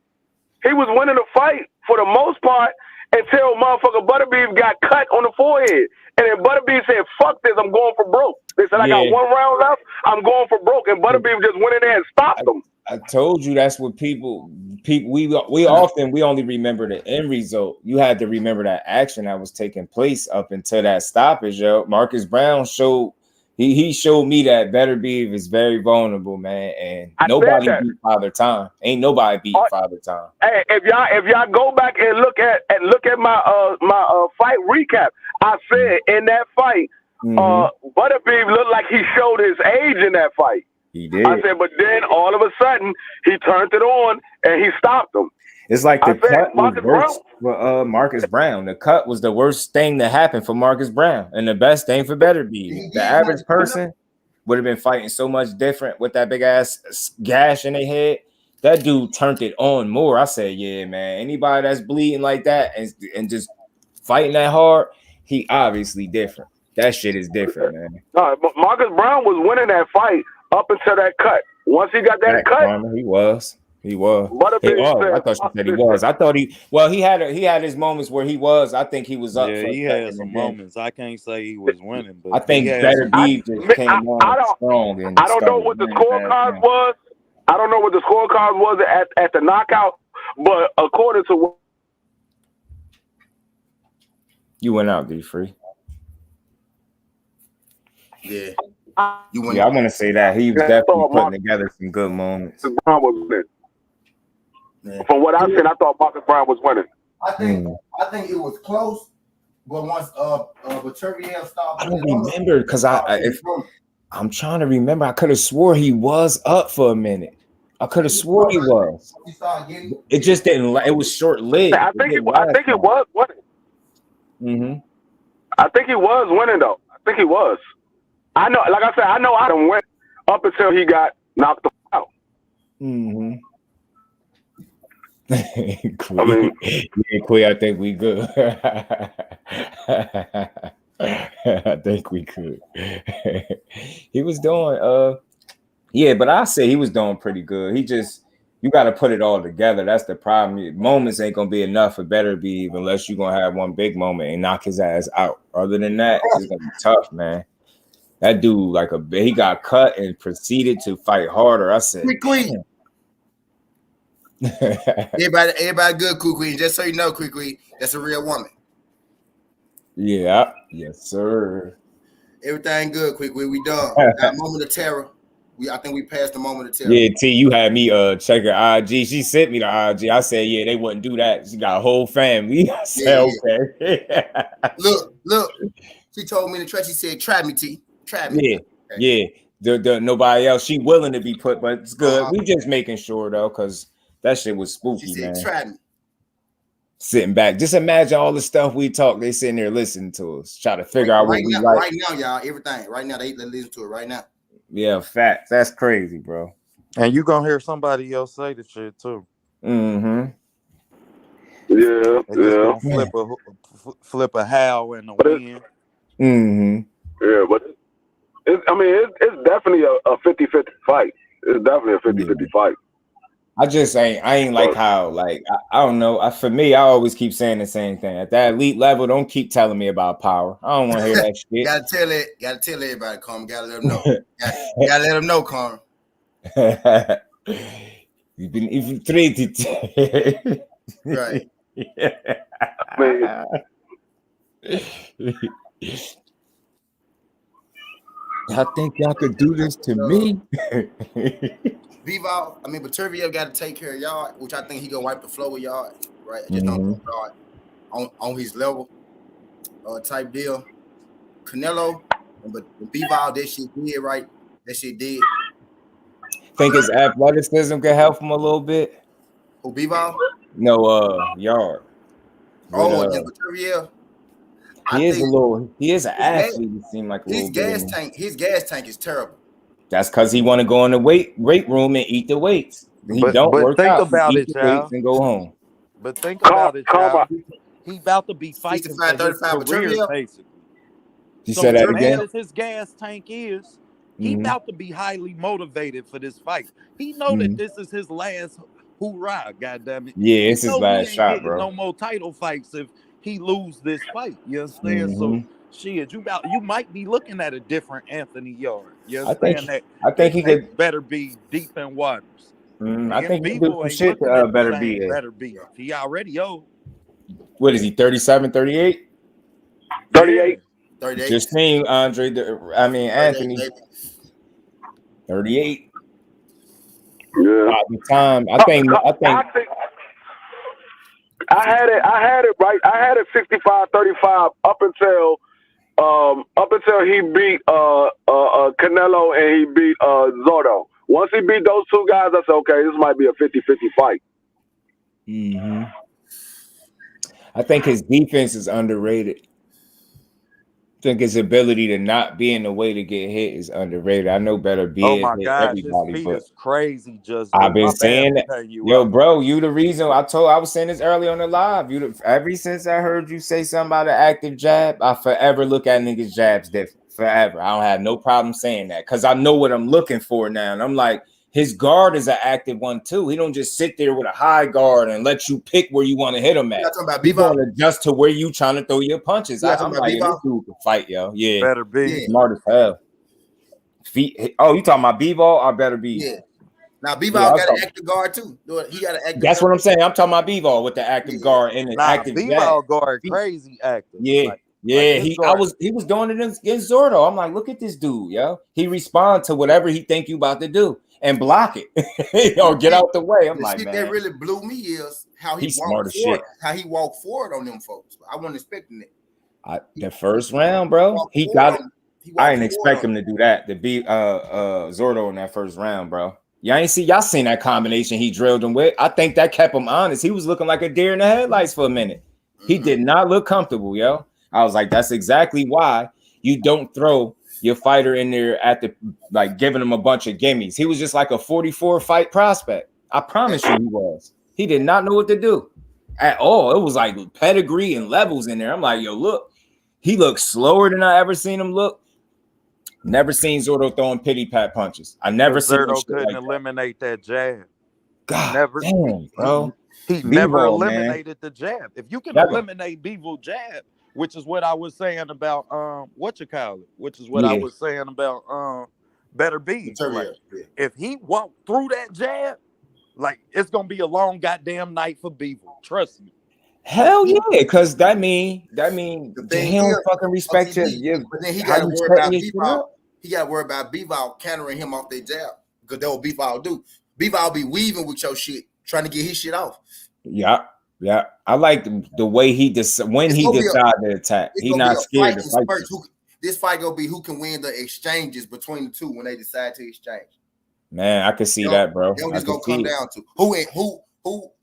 He was winning the fight for the most part until motherfucker Beterbeiv got cut on the forehead. And then Beterbeiv said, fuck this, I'm going for broke. They said, I got 1 round left, I'm going for broke. And Beterbeiv just went in there and stopped him. I told you that's what people we only remember the end result. You had to remember that action that was taking place up until that stoppage, yo. Marcus Brown showed he showed me that Beterbeiv is very vulnerable, man, and nobody beat Father Time. Ain't nobody beat Father Time. Hey, if y'all go back and look at my my fight recap, I said in that fight, Beterbeiv looked like he showed his age in that fight. He did. I said, but then all of a sudden he turned it on and he stopped him. It's like the cut was worse for Marcus Brown. The cut was the worst thing that happened for Marcus Brown, and the best thing for Beterbeiv. The average person would have been fighting so much different with that big ass gash in their head. That dude turned it on more. I said, yeah, man. Anybody that's bleeding like that and just fighting that hard, he obviously different. That shit is different, man. No, Marcus Brown was winning that fight up until that cut. Once he got that cut, he was. I thought you said he was. I thought he had his moments where he was. I think he was up. Yeah, he had some moments. I can't say he was winning, but I think Beterbeiv just came on strong. And I don't know what the scorecard was. I don't know what the scorecard was at the knockout, but according to what you went out, D Free. Yeah. I want to say that he was definitely putting together some good moments. Brown was winning. Yeah. From what I said, I thought Marcus Brown was winning. I think it was close, but once Beterbeiv stopped, I don't remember because I'm trying to remember. I could have swore he was up for a minute. I could have swore he was. It just didn't. It was short lived. I think it was winning. I think he was winning though. I think he was. I know, like I said, I know Adam went up until he got knocked out. Quay, I think we good. I think we could. He was doing but I say he was doing pretty good. You got to put it all together. That's the problem. Moments ain't gonna be enough for Beterbeiv unless you're gonna have one big moment and knock his ass out. Other than that, it's gonna be tough, man. That dude, he got cut and proceeded to fight harder. I said, Queen. everybody good, Queen. Just so you know, Queen, that's a real woman. Yeah, yes, sir. Everything good, Queen. We done. Got moment of terror. I think we passed the moment of terror. Yeah, T, you had me check her IG. She sent me the IG. I said, yeah, they wouldn't do that. She got a whole family. I said, okay. Look. She told me in the track. She said, "Try me, T. Try me." Yeah. The nobody else. She willing to be put, but it's good. We just making sure though, because that shit was spooky, she said, man. Try me. Sitting back, just imagine all the stuff we talk. They sitting there listening to us, try to figure out what we like. Right now, y'all, everything. Right now, they listen to it right now. Yeah, facts. That's crazy, bro. And you gonna hear somebody else say the shit too. Yeah. Flip a howl in the wind. Yeah, but it's definitely a 50-50 fight. It's definitely a 50-50 fight. I ain't like how, I don't know. For me, I always keep saying the same thing. At that elite level, don't keep telling me about power. I don't want to hear that shit. Gotta tell everybody, Carmen. Gotta let them know. gotta let them know, Carmen. You've been infiltrated. Right. Y'all think y'all could do this to me? Bivol, Beterbeiv got to take care of y'all, which I think he gonna wipe the floor with y'all, right? Just on his level, type deal. Canelo, But Bivol, that shit did right. That shit did. Think his athleticism could help him a little bit. Who Bivol? No, Yard. Oh, against Beterbeiv. He is an his gas, athlete. It seemed like a little bit. His gas tank is terrible. That's because he want to go in the weight room and eat the weights. He But don't work think out. about He it, eat the y'all. weights and go home. But think about it, y'all. Come He about to be fighting for 65, his 35 career, Beterbeiv. basically. You So said as that bad again? as his gas tank is, he about to be highly motivated for this fight. He know that this is his last hoorah, goddammit. Yeah, it's his last He ain't shot, getting bro. no more title fights if he lose this fight. You understand? So shit, you might be looking at a different Anthony Yard. You understand I think he could better be deep in waters. I think he Bivol do some ain't shit looking at the better same be. better be. He already old. What is he, 37, 38? 38. 38. Just seen Anthony. 38. Yeah. At the time, I think I had it right. I had it 65-35 up until he beat Canelo and he beat Zordo. Once he beat those two guys, I said, okay, this might be a 50-50 fight. I think his defense is underrated. I think his ability to not be in the way to get hit is underrated. I know Beterbeiv. Oh my gosh, everybody, his feet but is crazy. Just I've been my saying bad that. for you Yo, out. bro, you the reason I was saying this early on the live. Ever since I heard you say something about an active jab, I forever look at niggas' jabs different. Forever. I don't have no problem saying that because I know what I'm looking for now. And I'm like, his guard is an active one too. He don't just sit there with a high guard and let you pick where you want to hit him at. You're talking about He's Bivol? going to adjust to where you trying to throw your punches. I'm like, this dude can fight, yo. Yeah. Better be. He's smart as hell. Feet. Oh, you talking about Bivol or Beterbeiv? Yeah. Now Bivol got an active guard too. He got an active. That's what I'm saying. I'm talking about Bivol with the active guard and the active Bivol guard crazy active. Yeah. He was doing it against Zordo. I'm like, look at this dude, yo. He respond to whatever he think you about to do and block it or get out the way. I'm the like, shit man, that really blew me is how he walked forward. How he walked forward on them folks. I wasn't expecting it. The first round, bro, he got it. I didn't expect him to do that. To beat Zordo in that first round, bro. Y'all seen that combination he drilled him with. I think that kept him honest. He was looking like a deer in the headlights for a minute. He did not look comfortable, yo. I was like, that's exactly why you don't throw your fighter in there at the like giving him a bunch of gimmies. He was just like a 44 fight prospect. I promise you he was. He did not know what to do at all. It was like pedigree and levels in there. I'm like, yo, look, he looks slower than I ever seen him look. Never seen Zordo throwing pity pat punches. I never seen Zordo couldn't eliminate that jab. God damn, bro. He never eliminated the jab. If you can eliminate Bivol jab, which is what I was saying about which is what I was saying about Beterbeiv. Like, if he walked through that jab, like it's gonna be a long goddamn night for Bivol. Trust me. Hell yeah, because that mean he don't fucking respect you. But then he got to worry about Bivol. He got to worry about Bivol countering him off their jab because that's what Bivol do. Bivol be weaving with your shit, trying to get his shit off. Yeah. I like the way he when he decide to attack. He's not scared to fight. This fight gonna be who can win the exchanges between the two when they decide to exchange. Man, I can see that, bro. It's just gonna come down to who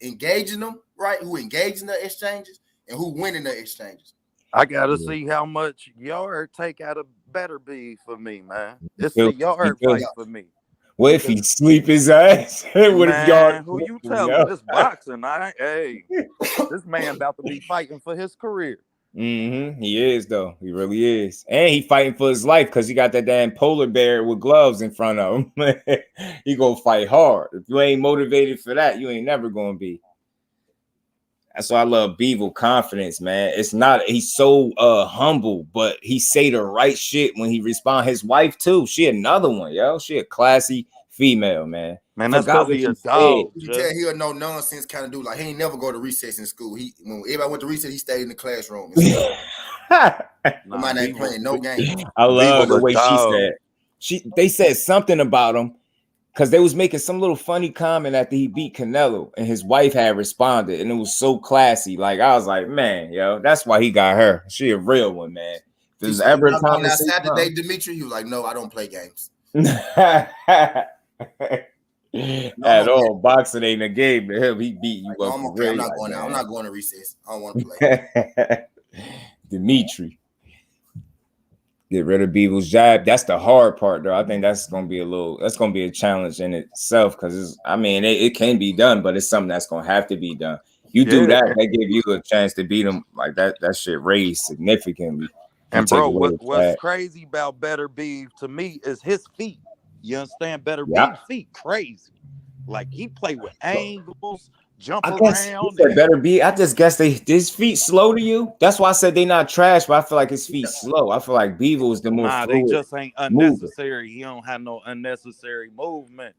engaging them, right? Who engaging the exchanges and who winning the exchanges. I gotta see how much Yard take out of Beterbeiv for me, man. It's the Yard fight for me. What if he sleep his ass? What if Yard? Who you telling? This boxing, this man about to be fighting for his career. He is though. He really is, and he fighting for his life because he got that damn polar bear with gloves in front of him. He gonna fight hard. If you ain't motivated for that, you ain't never gonna be. That's why I love Bivol confidence, man. It's not he's so humble, but he say the right shit when he respond. His wife too. She another one, yo. She a classy female, man. Man, that's gonna be a dog. You tell he a no nonsense kind of dude. Like he ain't never go to recess in school. When everybody went to recess, he stayed in the classroom. Mine ain't playing no game. I love the way she said. They said something about him. Because they was making some little funny comment after he beat Canelo, and his wife had responded, and it was so classy. Like I was like, man, yo, that's why he got her. She a real one, man. there's ever a time on to that say Saturday, Dimitri, he was like, "No, I don't play games." At all. Boxing ain't a game to him. He beat you Like, no, up I'm for okay. I'm real. not going out. I'm not going to recess. I don't want to play. Dimitri. Get rid of Bivol's jab. That's the hard part, though. I think that's gonna be a challenge in itself because it can be done, but it's something that's gonna have to be done. You do that give you a chance to beat him like that. That shit raised significantly. And bro, what's crazy about Beterbeiv to me is his feet. You understand? Beterbeiv's feet crazy. Like he play with angles, jump around. I just guess his feet slow to you. That's why I said they not trash, but I feel like his feet slow. I feel like Bivol is the more fluid. They just ain't unnecessary. He don't have no unnecessary movement.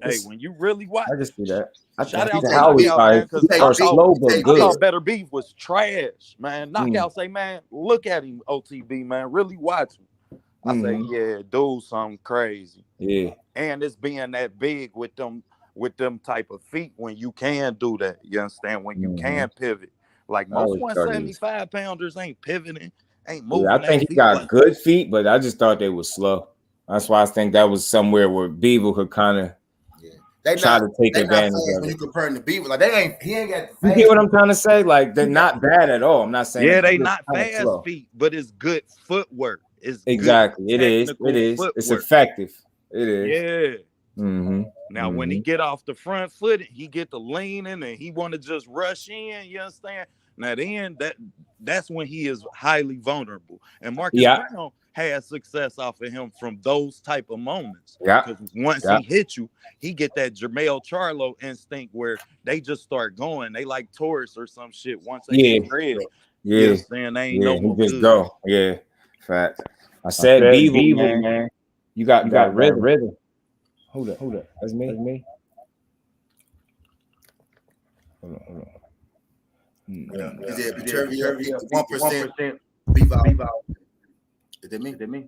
Hey, when you really watch, I just see that. Shout out to Knockout, man, because I thought Beterbeiv was trash, man. Knockout say, man, look at him, OTB, man. Really watch him. I say, yeah, dude, something crazy. Yeah. And it's being that big with them type of feet when you can do that. You understand? When you can pivot. Like most 175 pounders ain't pivoting, ain't moving. Yeah, I think he got good feet, but I just thought they were slow. That's why I think that was somewhere where Bivol could kind of try to take advantage of it. When you comparing the Bivol, like he ain't got the fast. You get what I'm trying to say? Like they're not bad at all. I'm not saying they not fast feet, but it's good footwork. It's exactly good it is. Footwork. It's effective. It is. Yeah. Now when he get off the front foot, he get to leaning and he want to just rush in. You understand? Now then that's when he is highly vulnerable. And Marcus Brown had success off of him from those type of moments. Because once he hit you, he get that Jermell Charlo instinct where they just start going. They like Taurus or some shit once they get red. You understand? They ain't no more just good. go. Yeah. Fact. I said Bivol, man. You got rhythm. Hold up. That's me. Hold on. Is it Beterbeiv 1%? Bivol. Is that me?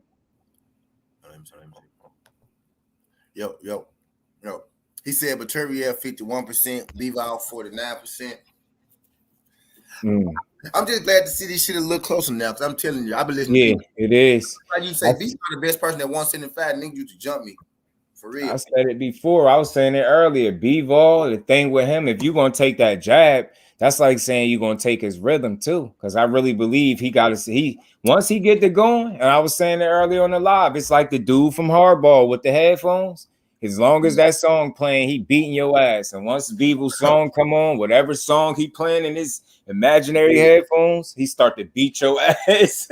Yo. He said Beterbeiv 51%, Bivol 49%. I'm just glad to see this shit a little closer now, because I'm telling you, I've been listening to people. It is. Like you say, if he's not the best person at 175, nigga, you to jump me. For real. I said it before. I was saying it earlier. Bivol, the thing with him, if you're gonna take that jab, that's like saying you're gonna take his rhythm too. Because I really believe once he get to going, and I was saying it earlier on the live, it's like the dude from Hardball with the headphones. As long as that song playing, he beating your ass. And once Bivol's song come on, whatever song he playing in his imaginary headphones, he start to beat your ass.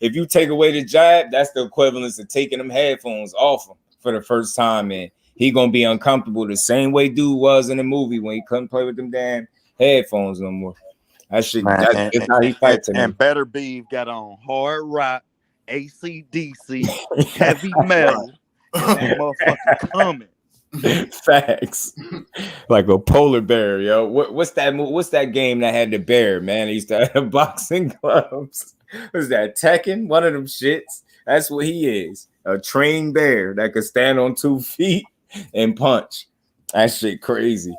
If you take away the jab, that's the equivalence of taking them headphones off him for the first time, and he gonna be uncomfortable the same way dude was in the movie when he couldn't play with them damn headphones no more. That shit, that's how he fights. And Beterbeiv got on hard rock, AC/DC, heavy metal, and that motherfucker coming. Facts. Like a polar bear, yo. What's that? What's that game that had the bear, man? They used to have boxing gloves. Was that Tekken? One of them shits. That's what he is. A trained bear that could stand on 2 feet and punch. That shit crazy.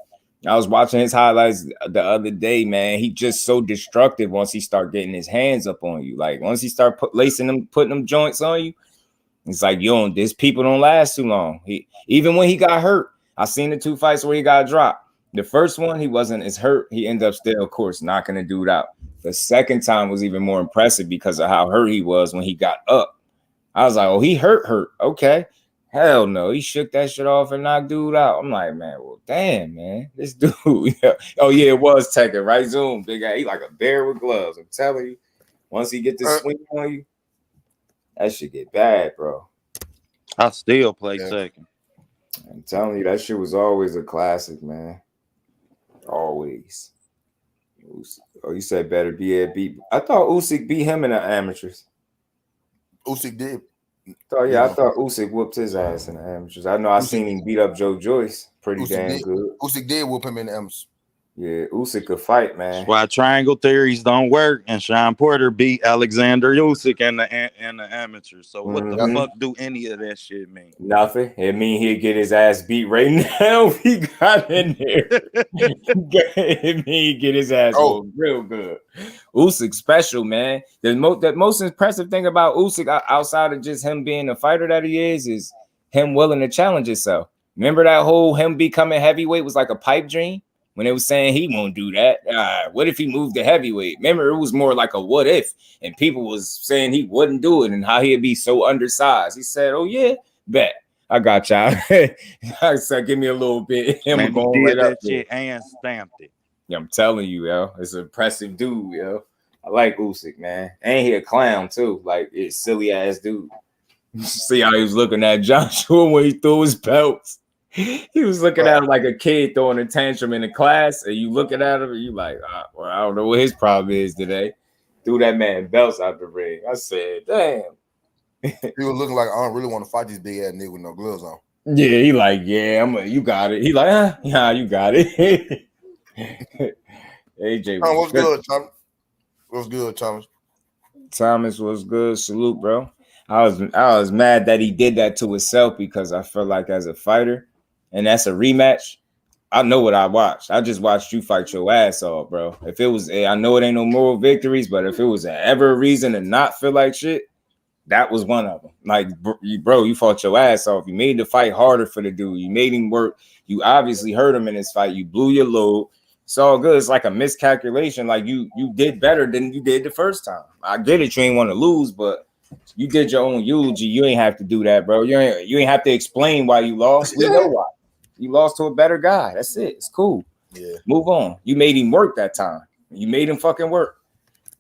I was watching his highlights the other day, man. He just so destructive once he start getting his hands up on you. Like once he start putting them joints on you, it's like these people don't last too long. Even when he got hurt, I seen the 2 fights where he got dropped. The first one, he wasn't as hurt. He ended up still, of course, knocking the dude out. The second time was even more impressive because of how hurt he was when he got up. I was like, oh, he hurt. Okay. Hell no. He shook that shit off and knocked dude out. I'm like, man, well, damn, man. This dude. Oh, yeah, it was Tekken, right? Zoom. Big guy. He like a bear with gloves. I'm telling you. Once he get this swing on you, that shit get bad, bro. I still play Tekken. I'm telling you, that shit was always a classic, man. Always. Oh, you said Beterbeiv beat. I thought Usyk beat him in the amateurs. Usyk did. I thought Usyk whooped his ass in the amateurs. I know I seen him beat up Joe Joyce pretty damn good. Usyk did whoop him in the amateurs. Yeah, Usyk could fight, man. That's why triangle theories don't work. And Sean Porter beat Alexander Usyk in the amateurs. So what the fuck do any of that shit mean? Nothing. It mean he'd get his ass beat right now if he got in there. It mean he'd get his ass real good. Usyk special, man. The most impressive thing about Usyk outside of just him being the fighter that he is him willing to challenge himself. Remember that whole him becoming heavyweight was like a pipe dream? When they was saying he won't do that. What if he moved to heavyweight? Remember, it was more like a what if, and people was saying he wouldn't do it and how he'd be so undersized. He said, "Oh yeah, bet I got y'all." I said, "Give me a little bit." Him Man, going he right did up that there. shit and stamped it. Yeah, I'm telling you, yo, it's an impressive dude, yo. I like Usyk, man. And he a clown too, like it's silly ass dude. See how he was looking at Joshua when he threw his belts. He was looking at him like a kid throwing a tantrum in the class, and you looking at him and you like, well, I don't know what his problem is today. Threw that man belts out the ring. I said, damn. He was looking like I don't really want to fight this big ass nigga with no gloves on. Yeah, he like, yeah, you got it. He like, yeah, you got it. AJ, What's good, Thomas? What's good, Thomas? Thomas was good. Salute, bro. I was mad that he did that to himself because I feel like as a fighter, and that's a rematch. I know what I watched. I just watched you fight your ass off, bro. If it was, I know it ain't no moral victories, but if it was ever a reason to not feel like shit, that was one of them. Like, bro, you fought your ass off. You made the fight harder for the dude. You made him work. You obviously hurt him in this fight. You blew your load. It's all good. It's like a miscalculation. Like you did better than you did the first time. I get it. You ain't want to lose, but you did your own eulogy. You ain't have to do that, bro. You ain't have to explain why you lost. We know why. You lost to a better guy. That's it. It's cool. Yeah. Move on. You made him work that time. You made him fucking work.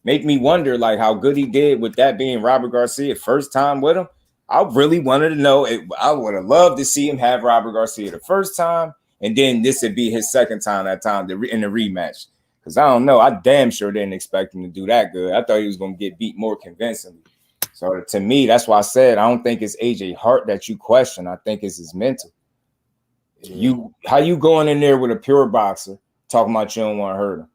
Make me wonder, like, how good he did with that being Robert Garcia first time with him. I really wanted to know. I would have loved to see him have Robert Garcia the first time, and then this would be his second time that time in the rematch. Because I don't know. I damn sure didn't expect him to do that good. I thought he was going to get beat more convincingly. So to me, that's why I said I don't think it's AJ Hart that you question. I think it's his mental. How you going in there with a pure boxer talking about you don't want to hurt him?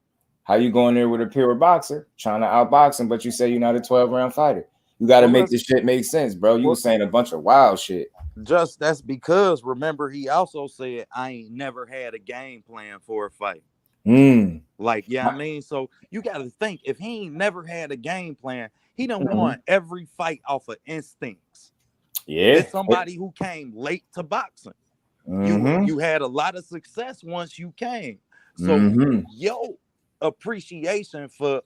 How you going there with a pure boxer trying to outbox him, but you say you're not a 12-round fighter? You got to make this shit make sense, bro. You were saying a bunch of wild shit. Just that's because remember he also said I ain't never had a game plan for a fight. Like, yeah, I mean, so you got to think if he ain't never had a game plan, he done won every fight off of instincts. Yeah, it's somebody who came late to boxing. You had a lot of success once you came. So yo appreciation for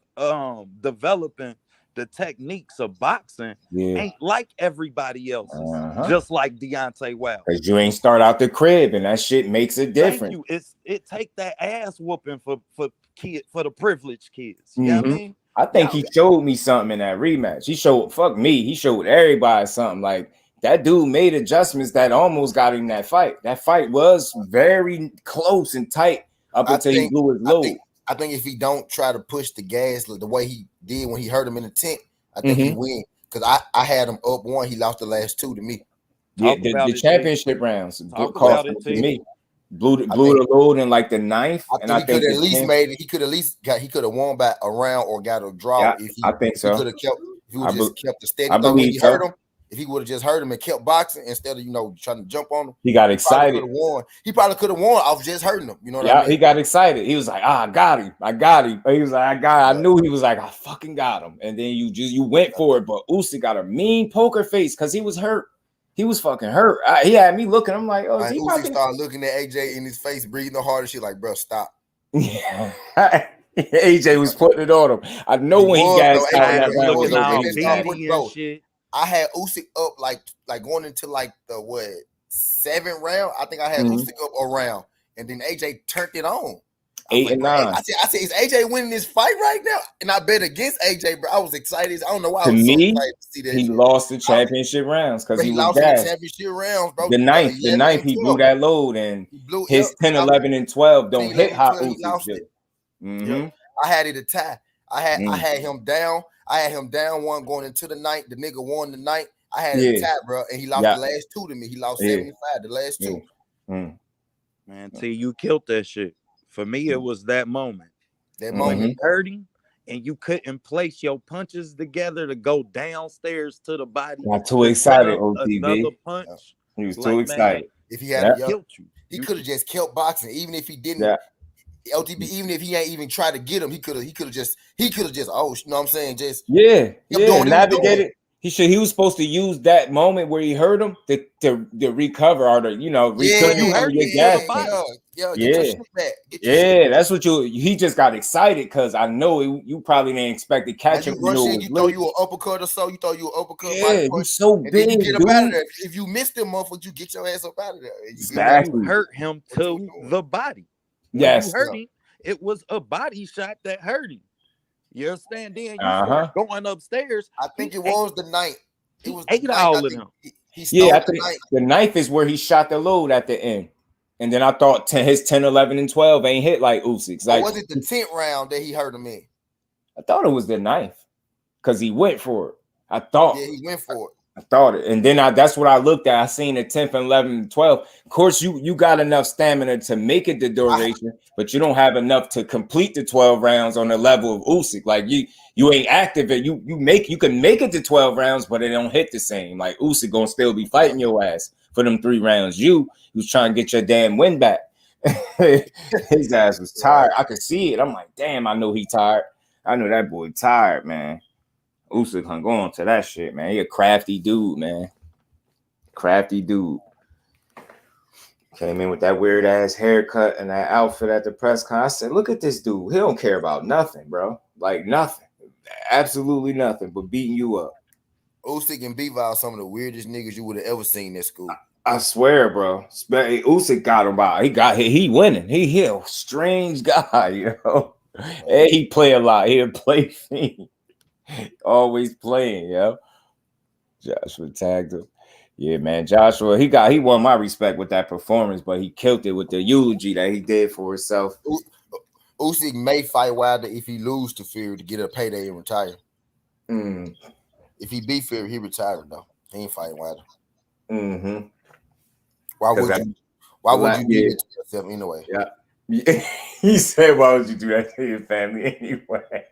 developing the techniques of boxing ain't like everybody else's. Just like Deontay Wilder. Because you ain't start out the crib, and that shit makes it different. Thank you. It take that ass whooping for the privileged kids. You know what I mean? I think he showed me something in that rematch. He showed everybody something. Like that dude made adjustments that almost got him that fight. That fight was very close and tight up until he blew his load. I think if he don't try to push the gas the way he did when he hurt him in the tent, I think he win. Because I had him up one, he lost the last two to me. Yeah, the championship rounds cost him to me. Blew the load in like the ninth. I think he could at least made it. He could have won by a round or got a draw. Yeah, I think so. He could have kept. If he would just kept the steady. When he hurt him, if he would have just hurt him and kept boxing instead of trying to jump on him, he got excited. He probably could have won off just hurting him. You know what I mean? He got excited. He was like, I got him. He was like, I knew he was like, I fucking got him. And then you went for it. But Usyk got a mean poker face because he was hurt. He was fucking hurt. He had me looking. I'm like, oh, he Usyk started looking at AJ in his face, breathing hard and shit. Like, bro, stop. AJ was putting it on him. I know when he gassed out that round. I had Usyk up like going into like the 7th round. I think I had Usyk up a round, and then AJ turned it on. 8 and 9. I said, is AJ winning this fight right now? And I bet against AJ, bro. I was excited. I don't know why. To me, he lost the championship rounds because he lost the championship rounds, bro. The ninth, he blew that load, and his 10, 11, and 12 don't hit how Usyk did. I had it a tie. I had him down. I had him down one going into the night. The nigga won the night. I had it a tie, bro, and he lost the last two to me. He lost 75, the last two. Man, T, you killed that shit. For me, it was that moment. That When moment. you hurting and you couldn't place your punches together to go downstairs to the body Got too to set excited, up another OTB. punch. He was too Like, man, excited. If he Yeah. had, killed you. he could have just kept boxing, even if he didn't. Yeah. LTB, even if he ain't even tried to get him, he could have just, oh, you know what I'm saying? Just Yeah. kept doing what he was Navigated. doing. He was supposed to use that moment where he hurt him to recover or to, recoup you hurt your him to gas the body. tank. Get your shit back. Get your shit Yeah, back. that's what he just got excited because I know you probably didn't expect to catch him. You rush in, you throw you an uppercut or so, you throw you an uppercut, Yeah, you so and big, then you get dude. up out of there. If you miss them motherfuckers, you get your ass up out of there. Exactly. You hurt him to the body. When Yes. you hurt him, it was a body shot that hurt him. You understand? Then you start going upstairs. I think it was the night. It was ate all of them. He stole I think the knife is where he shot the load at the end. And then I thought his 10, 11, and 12 ain't hit like Usyk's. Or was it the 10th round that he hurt him in? I thought it was the knife because he went for it. I thought. Yeah, he went for it. I thought it. And then that's what I looked at. I seen the 10th, 11, and 12. Of course, you got enough stamina to make it the duration, but you don't have enough to complete the 12 rounds on the level of Usyk. Like you ain't active. You can make it to 12 rounds, but it don't hit the same. Like Usyk gonna still be fighting your ass for them 3 rounds. You was trying to get your damn win back. His ass was tired. I could see it. I'm like, damn, I know he tired. I know that boy tired, man. Usyk hung on to that shit, man. He a crafty dude, man. Crafty dude. Came in with that weird ass haircut and that outfit at the press con. I said, look at this dude. He don't care about nothing, bro. Like nothing. Absolutely nothing but beating you up. Usyk and Bivol, some of the weirdest niggas you would have ever seen at school. I swear, bro. Usyk got him by. He winning. He a strange guy, you know. And he play a lot. He a play fiend. Always playing, yo. Joshua tagged him. Yeah, man. Joshua, he won my respect with that performance, but he killed it with the eulogy that he did for himself. Usyk may fight Wilder if he lose to Fury to get a payday and retire. If he beat Fury, he retired though. He ain't fighting Wilder. Mm-hmm. Why would you do that to yourself anyway? Yeah. He said, why would you do that to your family anyway?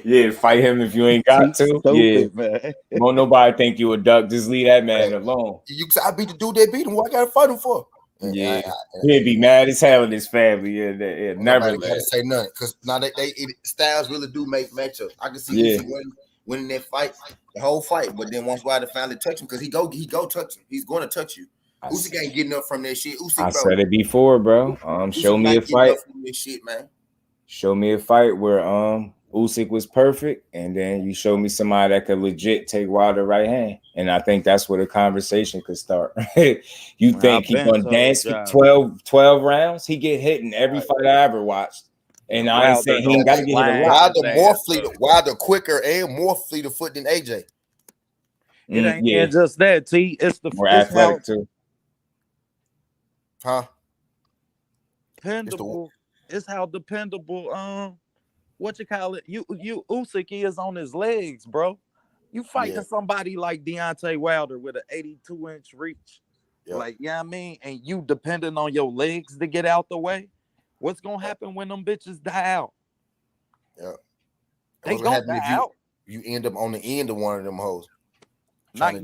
Yeah, fight him if you ain't got to. Stupid, man. Won't nobody think you a duck. Just leave that man alone. You say, I beat the dude that beat him. What I gotta fight him for? Yeah, he'd be mad as hell at his family. Yeah, never gotta say nothing because now styles really do make matchups. I can see Usyk winning that fight, the whole fight. But then once Wilder finally touch him, because he go touch him, he's going to touch you. Usyk ain't getting up from that shit. Usyk, I said it before, bro. Show me a fight. From this shit, man. Show me a fight where Usyk was perfect, and then you show me somebody that could legit take Wilder right hand. And I think that's where the conversation could start. You think he's gonna dance for 12 rounds? He get hit in every fight I ever watched. And I ain't saying he ain't got to get hit a lot. Wilder quicker and more fleet of foot than AJ. It ain't just that, T. It's the more athletic too. Huh? Dependable. It's how dependable what you call it? You Usyk is on his legs, bro. You fighting somebody like Deontay Wilder with an 82-inch reach. Like, you know what I mean? And you depending on your legs to get out the way. What's gonna happen when them bitches die out? Yeah. They gonna die out. You end up on the end of one of them hoes. Trying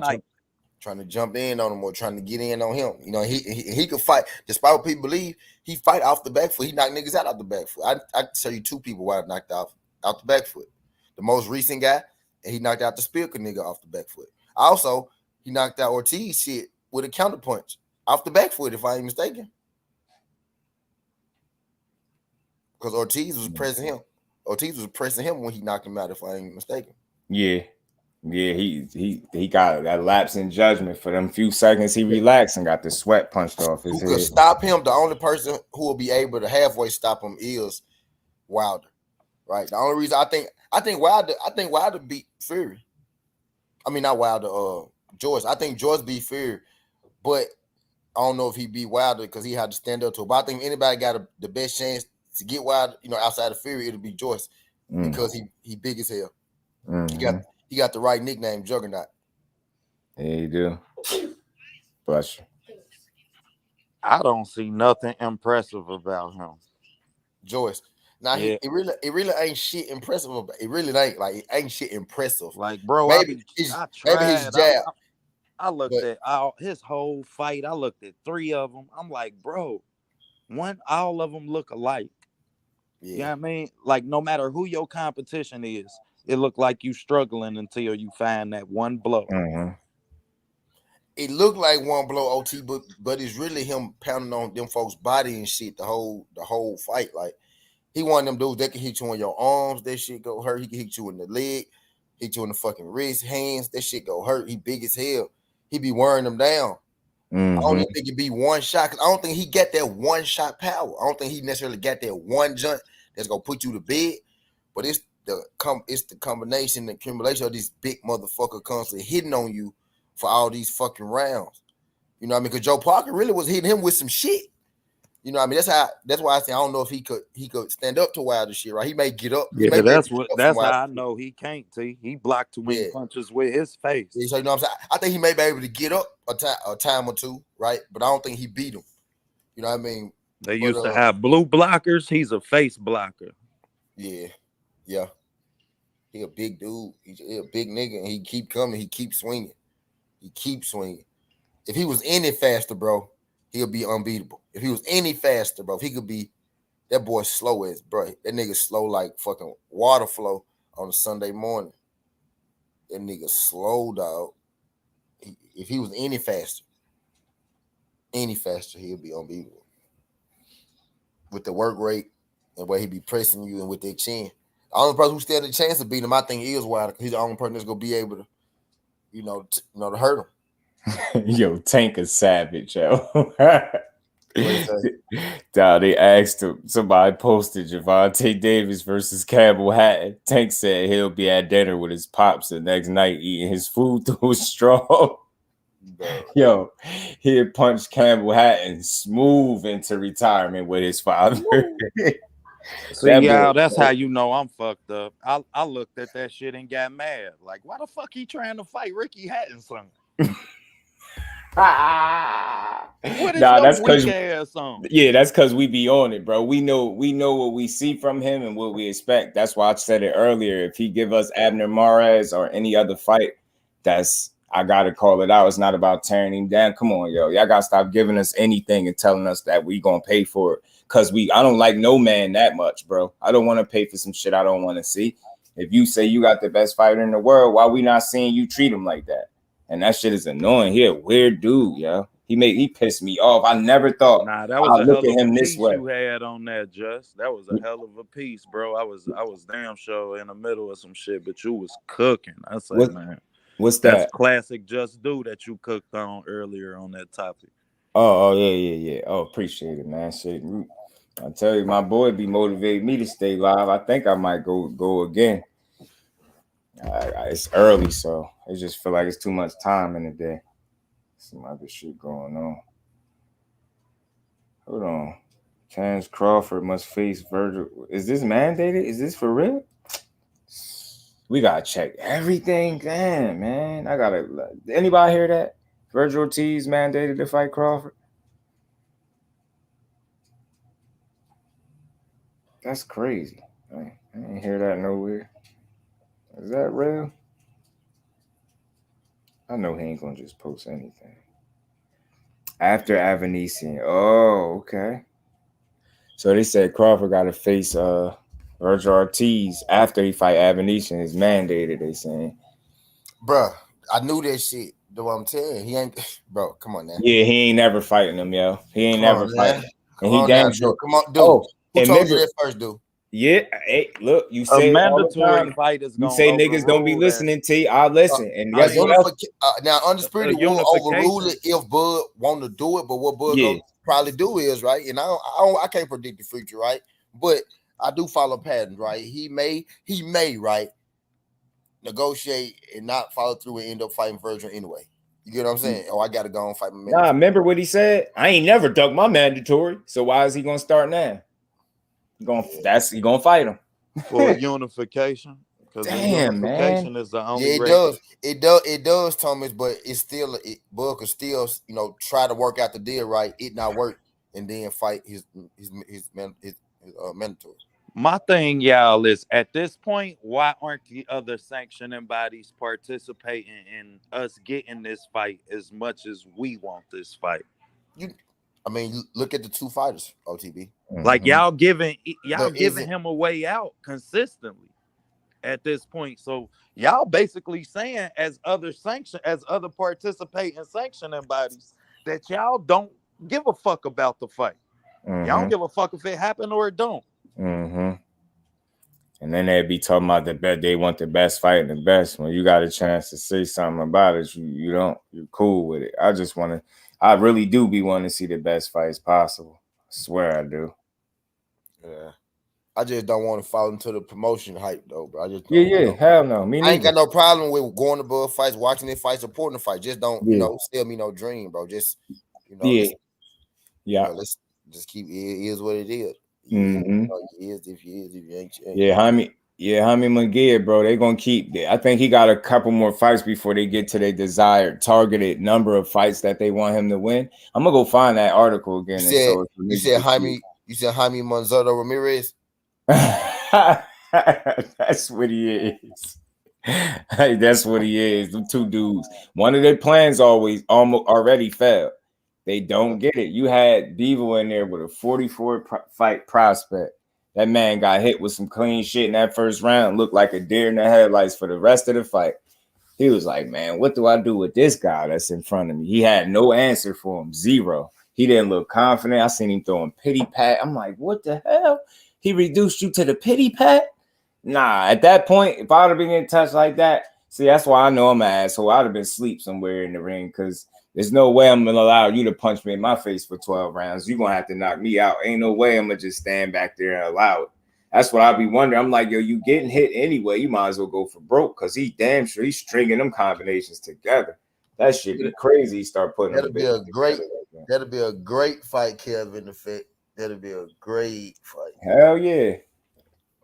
to jump in on him or trying to get in on him. You know, he could fight. Despite what people believe, he fight off the back foot. He knocked niggas out the back foot. I can tell you 2 people why I knocked out the back foot. The most recent guy, and he knocked out the Spilker nigga off the back foot. Also, he knocked out Ortiz shit with a counter punch off the back foot, if I ain't mistaken. Because Ortiz was pressing him. Ortiz was pressing him when he knocked him out, if I ain't mistaken. Yeah, he got that lapse in judgment for them few seconds. He relaxed and got the sweat punched off his head. Who could stop him? The only person who will be able to halfway stop him is Wilder, right? The only reason I think Wilder beat Fury. I mean, not Wilder, George. I think George beat Fury, but I don't know if he beat Wilder because he had to stand up to it. But I think anybody got the best chance to get Wilder, outside of Fury, it'll be Joyce because he big as hell. He got the right nickname, Juggernaut. Yeah, you do. Bless you. I don't see nothing impressive about him. Joyce. Now Yeah, it really ain't shit impressive. It really ain't like it ain't shit impressive. like bro, Maybe his maybe his jab, I looked but at his whole fight. I looked at 3 of them. I'm like, bro, all of them look alike. You know yeah, what I mean? Like no matter who your competition is, it looked like you struggling until you find that one blow. Mhm. it looked like one blow OT, but it's really him pounding on them folks' body and shit the whole fight. Like he one of them dudes that can hit you on your arms, that shit go hurt. He can hit you in the leg, hit you in the fucking wrist, hands, that shit go hurt. He big as hell. He be wearing them down. I don't even think it be one shot, because I don't think he got that one shot power. I don't think he necessarily got that one jump that's gonna put you to bed. But it's the combination, the accumulation of this big motherfucker constantly hitting on you for all these fucking rounds. You know what I mean? Because Joe Parker really was hitting him with some shit. You know what I mean? That's why I say I don't know if he could stand up to Wilder shit, right? He may get up. He Yeah, may be able to that's get what. up from That's Wilder how I shit. know he can't. He blocked too many Yeah. punches with his face. Yeah, so you know what I'm saying? I think he may be able to get up a time or two, right? But I don't think he beat him. You know what I mean? They used to have blue blockers. He's a face blocker. Yeah. He a big dude. He a big nigga, and he keep coming. He keep swinging. If he was any faster, bro, he'll be unbeatable. If he was any faster, bro, if he could be that boy slow as bro. That nigga slow like fucking water flow on a Sunday morning. That nigga slow, dog. If he was any faster, he'll be unbeatable. With the work rate and where he be pressing you and with that chin. The only person who stand a chance to beat him, I think, is Wilder. He's the only person that's gonna be able to, to hurt him. Yo, Tank is savage, yo. What Dog, they asked him, somebody posted Javante Davis versus Campbell Hatton. Tank said he'll be at dinner with his pops the next night eating his food through a straw. Yo, he had punched Campbell Hatton smooth into retirement with his father. See, y'all, that's how you know I'm fucked up. I looked at that shit and got mad. Like, why the fuck he trying to fight Ricky Hatton, son? What is that's weak ass on? Yeah, that's because we be on it, bro. We know what we see from him and what we expect. That's why I said it earlier. If he give us Abner Mares or any other fight, I gotta call it out. It's not about tearing him down. Come on, yo. Y'all gotta stop giving us anything and telling us that we gonna pay for it. Cause I don't like no man that much, bro. I don't want to pay for some shit I don't want to see. If you say you got the best fighter in the world, why we not seeing you treat him like that? And that shit is annoying. He a weird dude, yo. He pissed me off. I never thought that was a hell of him a this piece way. you had on that, Just. That was a hell of a piece, bro. I was damn sure in the middle of some shit, but you was cooking. I say, man. What's That's that? classic Just Do that you cooked on earlier on that topic. Oh, yeah. Oh, appreciate it, man. Shit. I tell you, my boy be motivating me to stay live. I think I might go again. It's early, so I just feel like it's too much time in the day. Some other shit going on. Hold on. Terence Crawford must face Virgil. Is this mandated? Is this for real? We gotta check everything. Damn, man. Anybody hear that? Virgil Ortiz mandated to fight Crawford? That's crazy. I didn't hear that nowhere. Is that real? I know he ain't gonna just post anything. After Avanesian. Oh, okay. So they said Crawford got to face Virgil Ortiz after he fight Avanesian. Is mandated, they saying. Bruh, I knew that shit. Though I'm telling you, he ain't, bro. Come on now. Yeah, he ain't never fighting him, yo. He ain't never fighting. And he damn sure. Come on, dude. Who told you that first, dude? Yeah, hey, look, you say a mandatory fight is you say niggas don't be listening to you. I'll listen. And now Undisputed will overrule it if Bud want to do it, but what Bud gonna probably do is right, and I can't predict the future, right? But I do follow patterns, right? He may right negotiate and not follow through and end up fighting Virgil anyway. You get what I'm saying? Oh, I gotta go and fight my man. Nah, remember what he said? I ain't never ducked my mandatory. So why is he gonna start now? He gonna fight him for unification. Because the Damn, unification man. is the Yeah, only it race. does. It does, Thomas. But it's still, Bud could still, try to work out the deal right. It not work, and then fight his mentor. My thing, y'all, is at this point, why aren't the other sanctioning bodies participating in us getting this fight as much as we want this fight? I mean, look at the two fighters, OTB. Like Mhm. y'all giving There isn't. him a way out consistently at this point. So y'all basically saying as other participating sanctioning bodies that y'all don't give a fuck about the fight. Y'all don't Mhm. give a fuck if it happened or it don't. Mhm. And then they'd be talking about the bet they want the best fight and the best. When you got a chance to say something about it, you don't. You're cool with it. I really do be wanting to see the best fights possible. I swear I do. Yeah. I just don't want to fall into the promotion hype though, bro. I just Yeah, don't. yeah. Hell no. Me I ain't neither. got no problem with going to Bud fights, watching their fights, supporting the fight. Just don't, Yeah. sell me no dream, bro. Just, Yeah. let's, Yeah. let's just keep. It is what it is. Mm-hmm. It is if you is, if you ain't, you ain't. Yeah, Jaime Munguia, bro. They gonna keep. I think he got a couple more fights before they get to their desired targeted number of fights that they want him to win. I'm gonna go find that article You again and said show it for you niggas said to see. Jaime you said Jaime Monzardo Ramirez. That's what he is. Hey, that's what he is. Them two dudes. One of their plans always almost already failed. They don't get it. You had Bivol in there with a 44 fight prospect. That man got hit with some clean shit in that first round. Looked like a deer in the headlights for the rest of the fight. He was like, man, what do I do with this guy that's in front of me? He had no answer for him. Zero. He didn't look confident. I seen him throwing pity pat. I'm like, what the hell? He reduced you to the pity pat? Nah, at that point, if I would have been in touch like that, see, that's why I know I'm an asshole. I'd have been asleep somewhere in the ring because there's no way I'm gonna allow you to punch me in my face for 12 rounds. You're gonna have to knock me out. Ain't no way I'm gonna just stand back there and allow it. That's what I'd be wondering. I'm like, yo, you getting hit anyway. You might as well go for broke because he damn sure he's stringing them combinations together. That shit be crazy. He start putting them That'll be bitches a great. together like that. That'll be a great fight, Kevin. Effect. That'll be a great fight. Hell yeah.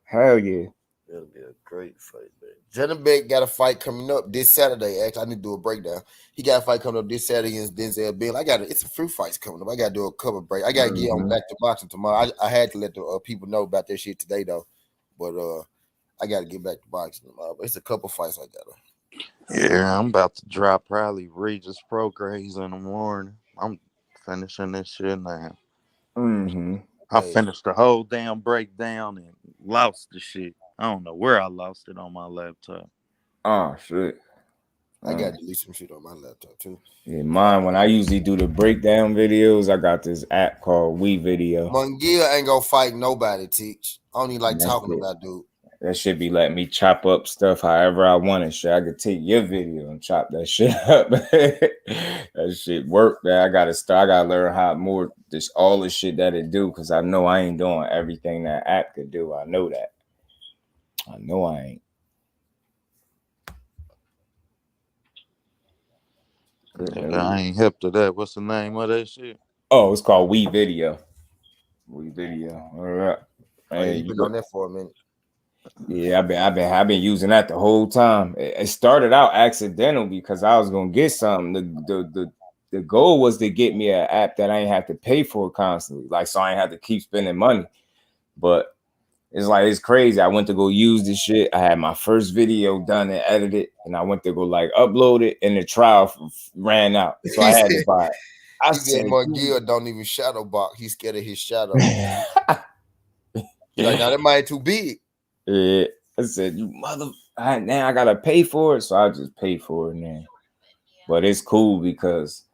Hell yeah. That'll be a great fight, man. Beck got a fight coming up this Saturday. Actually, I need to do a breakdown. He got a fight coming up this Saturday against Denzel Bill. It's a few fights coming up. I gotta do a cover break. I gotta get on back to boxing tomorrow. I had to let the people know about that shit today though, but I gotta get back to boxing tomorrow. But it's a couple fights I gotta. Yeah, I'm about to drop probably Regis Progrades in the morning. I'm finishing this shit now. Mm-hmm. I Hey, finished the whole damn breakdown and lost the shit. I don't know where I lost it on my laptop. Oh shit. I gotta delete some shit on my laptop too. Yeah, mine, when I usually do the breakdown videos, I got this app called We Video. Munguia ain't gonna fight nobody, Teach. I don't even like And that's talking it. about dude. That shit be letting me chop up stuff however I want it. Shit, I could take your video and chop that shit up. That shit work, man. I gotta learn how more this all the shit that it do because I know I ain't doing everything that app could do. I know that. I know I ain't. Yeah, I ain't hip to that. What's the name of that shit? Oh, it's called We Video. We Video. All right. Oh, yeah, Hey, you been on that for a minute. yeah, I've been using that the whole time. It started out accidental because I was gonna get something. The goal was to get me an app that I ain't have to pay for constantly, like so I ain't have to keep spending money. But it's crazy. I went to go use this shit. I had my first video done and edited, and I went to go like upload it, and the trial ran out, so I had to buy it. I He said said, Munguia don't even shadow box. He's scared of his shadow. He's like, now that might too big. yeah. I said, now I gotta pay for it, so I just pay for it now. But it's cool because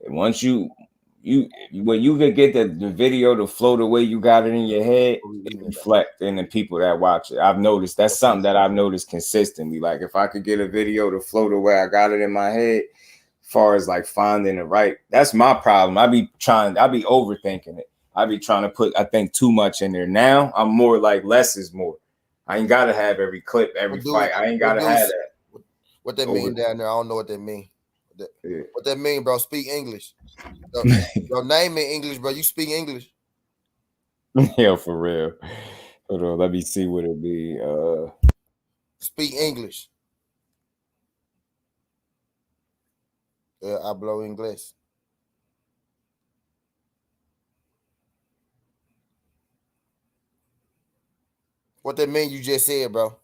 once when you can get the video to flow the way you got it in your head, it reflect in the people that watch it. I've noticed that's something that I've noticed consistently. Like if I could get a video to flow the way I got it in my head, as far as like finding the right, that's my problem. I be overthinking it. I be trying to put, I think, too much in there. Now I'm more like less is more. I ain't gotta have every clip, every fight. I ain't gotta have that. What that mean down there? I don't know what that mean. Yeah. What that mean, bro? Speak English. Your name in English, bro. You speak English. Yeah, for real. Hold on, let me see what it be. Speak English. Hablo inglés. What that mean you just said, bro?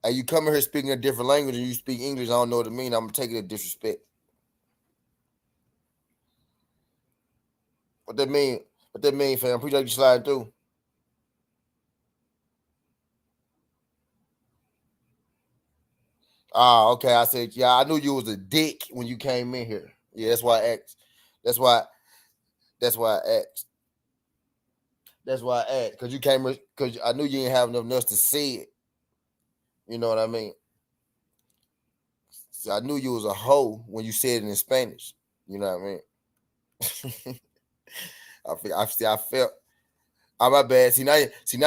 Are you coming here speaking a different language and you speak English? I don't know what it mean. I'm gonna take it as disrespect. What that mean? What that mean, fam? Appreciate you sliding through. Ah, okay. I said, yeah, I knew you was a dick when you came in here. Yeah, that's why I asked. That's why I asked. That's why I asked. Because you came because I knew you didn't have enough nuts to say it. You know what I mean? So I knew you was a hoe when you said it in Spanish. You know what I mean? I felt. Oh, my bad. See now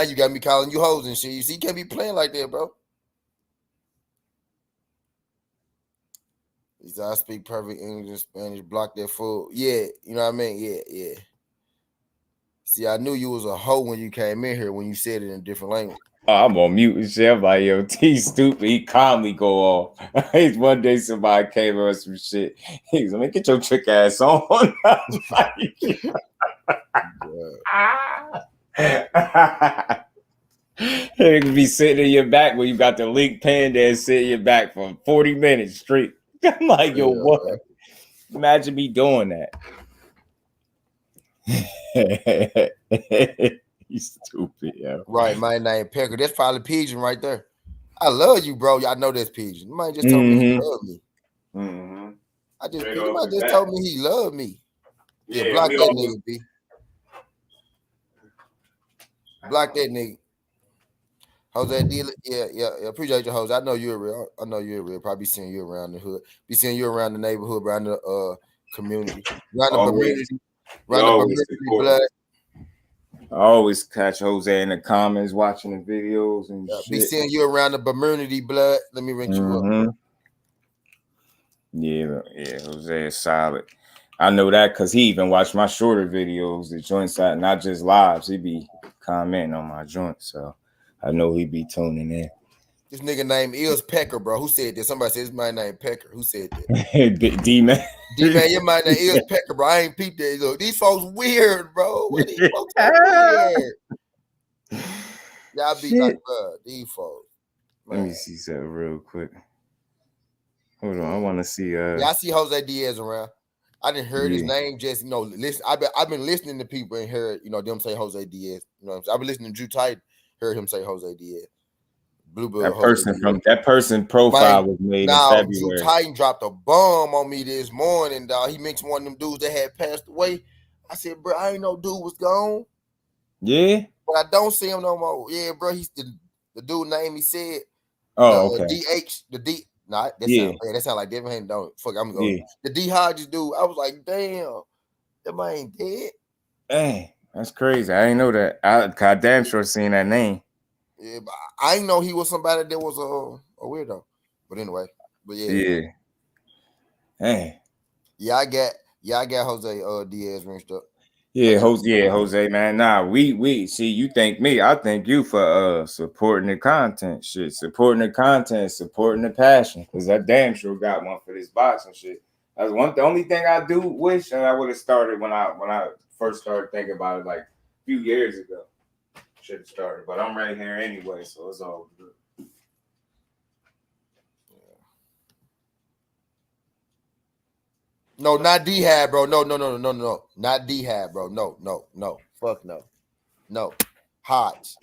you got me calling you hoes and shit. You see, you can't be playing like that, bro. He said, I speak perfect English and Spanish. Block that fool. Yeah, you know what I mean? Yeah. See, I knew you was a hoe when you came in here when you said it in a different language. Oh, I'm on mute and shit. I'm like, yo, T stupid. He calmly go off. One day somebody came over some shit. He's like, get your trick ass on. It could be sitting in your back where you got the link pinned there and sit in your back for 40 minutes straight. I'm like, yo, what? Man. Imagine me doing that. He's stupid, yo. Right, my name Pecker. That's probably Pigeon right there. I love you, bro. Y'all know that's Pigeon. You might just told me he loved me. You might just told me he loved me. Yeah, block that nigga, B. Block that nigga. Jose Dealer, yeah. Appreciate you, Jose. I know you're real. Probably seeing you around the hood. Be seeing you around the neighborhood, around the community, around the community, blood. I always catch Jose in the comments watching the videos and shit. Be seeing you around the community, blood. Let me ring you up. Yeah, Jose is solid. I know that because he even watched my shorter videos, the joint side, not just lives. He be commenting on my joint, so I know he be tuning in. This nigga name is Pecker, bro. Who said this? Somebody said it's my name Pecker. Who said that? D-Man. D-Man, your mind name is Pecker, bro. I ain't peeped that. Look, these folks weird, bro. What these folks are weird? Y'all be like, bro, these folks. Man. Let me see something real quick. Hold on, I want to see. Yeah, I see Jose Diaz around. I didn't hear his name. Just listen. I've been listening to people and heard them say Jose Diaz. You know, I've been listening to Drew Titan, heard him say Jose Diaz. Bluebird. That person profile was made in February. Drew Titan dropped a bomb on me this morning, dog. He mentioned one of them dudes that had passed away. I said, bro, I ain't know dude was gone. Yeah, but I don't see him no more. Yeah, bro, he's the dude name he said. Oh, okay. DH. Nah, that sound like Devin Haney. Don't fuck. I'm gonna go. Yeah. The D Hodges dude. I was like, damn, that man ain't dead. Hey, that's crazy. I didn't know that. I damn sure seen that name. Yeah, but I didn't know he was somebody that was a weirdo. But anyway, yeah. Hey. Yeah, I got Jose Diaz rinsed up. Yeah, Jose, man. Nah, we see you thank me. I thank you for supporting the content shit, supporting the passion. Cause I damn sure got one for this boxing shit. That's the only thing I do wish, and I would have started when I first started thinking about it like a few years ago. Should have started, but I'm right here anyway, so it's all good. No, not D-Hab, bro. No. Not D-Hab, bro. No. Fuck no. No. Hodge.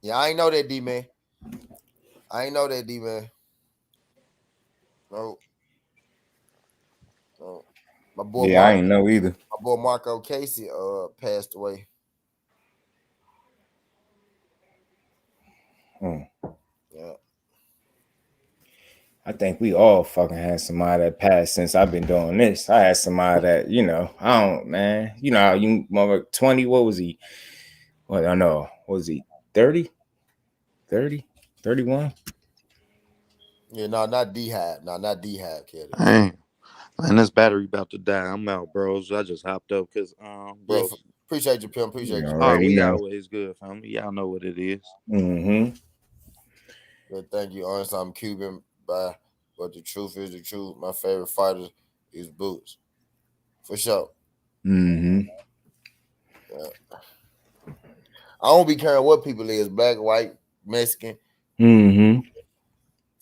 Yeah, I ain't know that, D-Man. No. My boy I ain't know either. My boy Marco Casey passed away. Yeah. I think we all fucking had somebody that passed since I've been doing this. I had somebody that, I don't, man. You know how you 20, what was he? What I know, was he 30? 30? 31? Yeah, no, not D-Hab. No, not D-Hab, kid. Hey, and this battery about to die. I'm out, bros. I just hopped up because, bros. Appreciate you, Pimp. Appreciate You you. Oh, already we know. always good, family. Y'all know what it is. Mm-hmm. But thank you. Honestly, I'm Cuban, but the truth is the truth. My favorite fighter is Boots. For sure. Mm-hmm. Yeah. I don't be caring what people is, black, white, Mexican. Mm-hmm.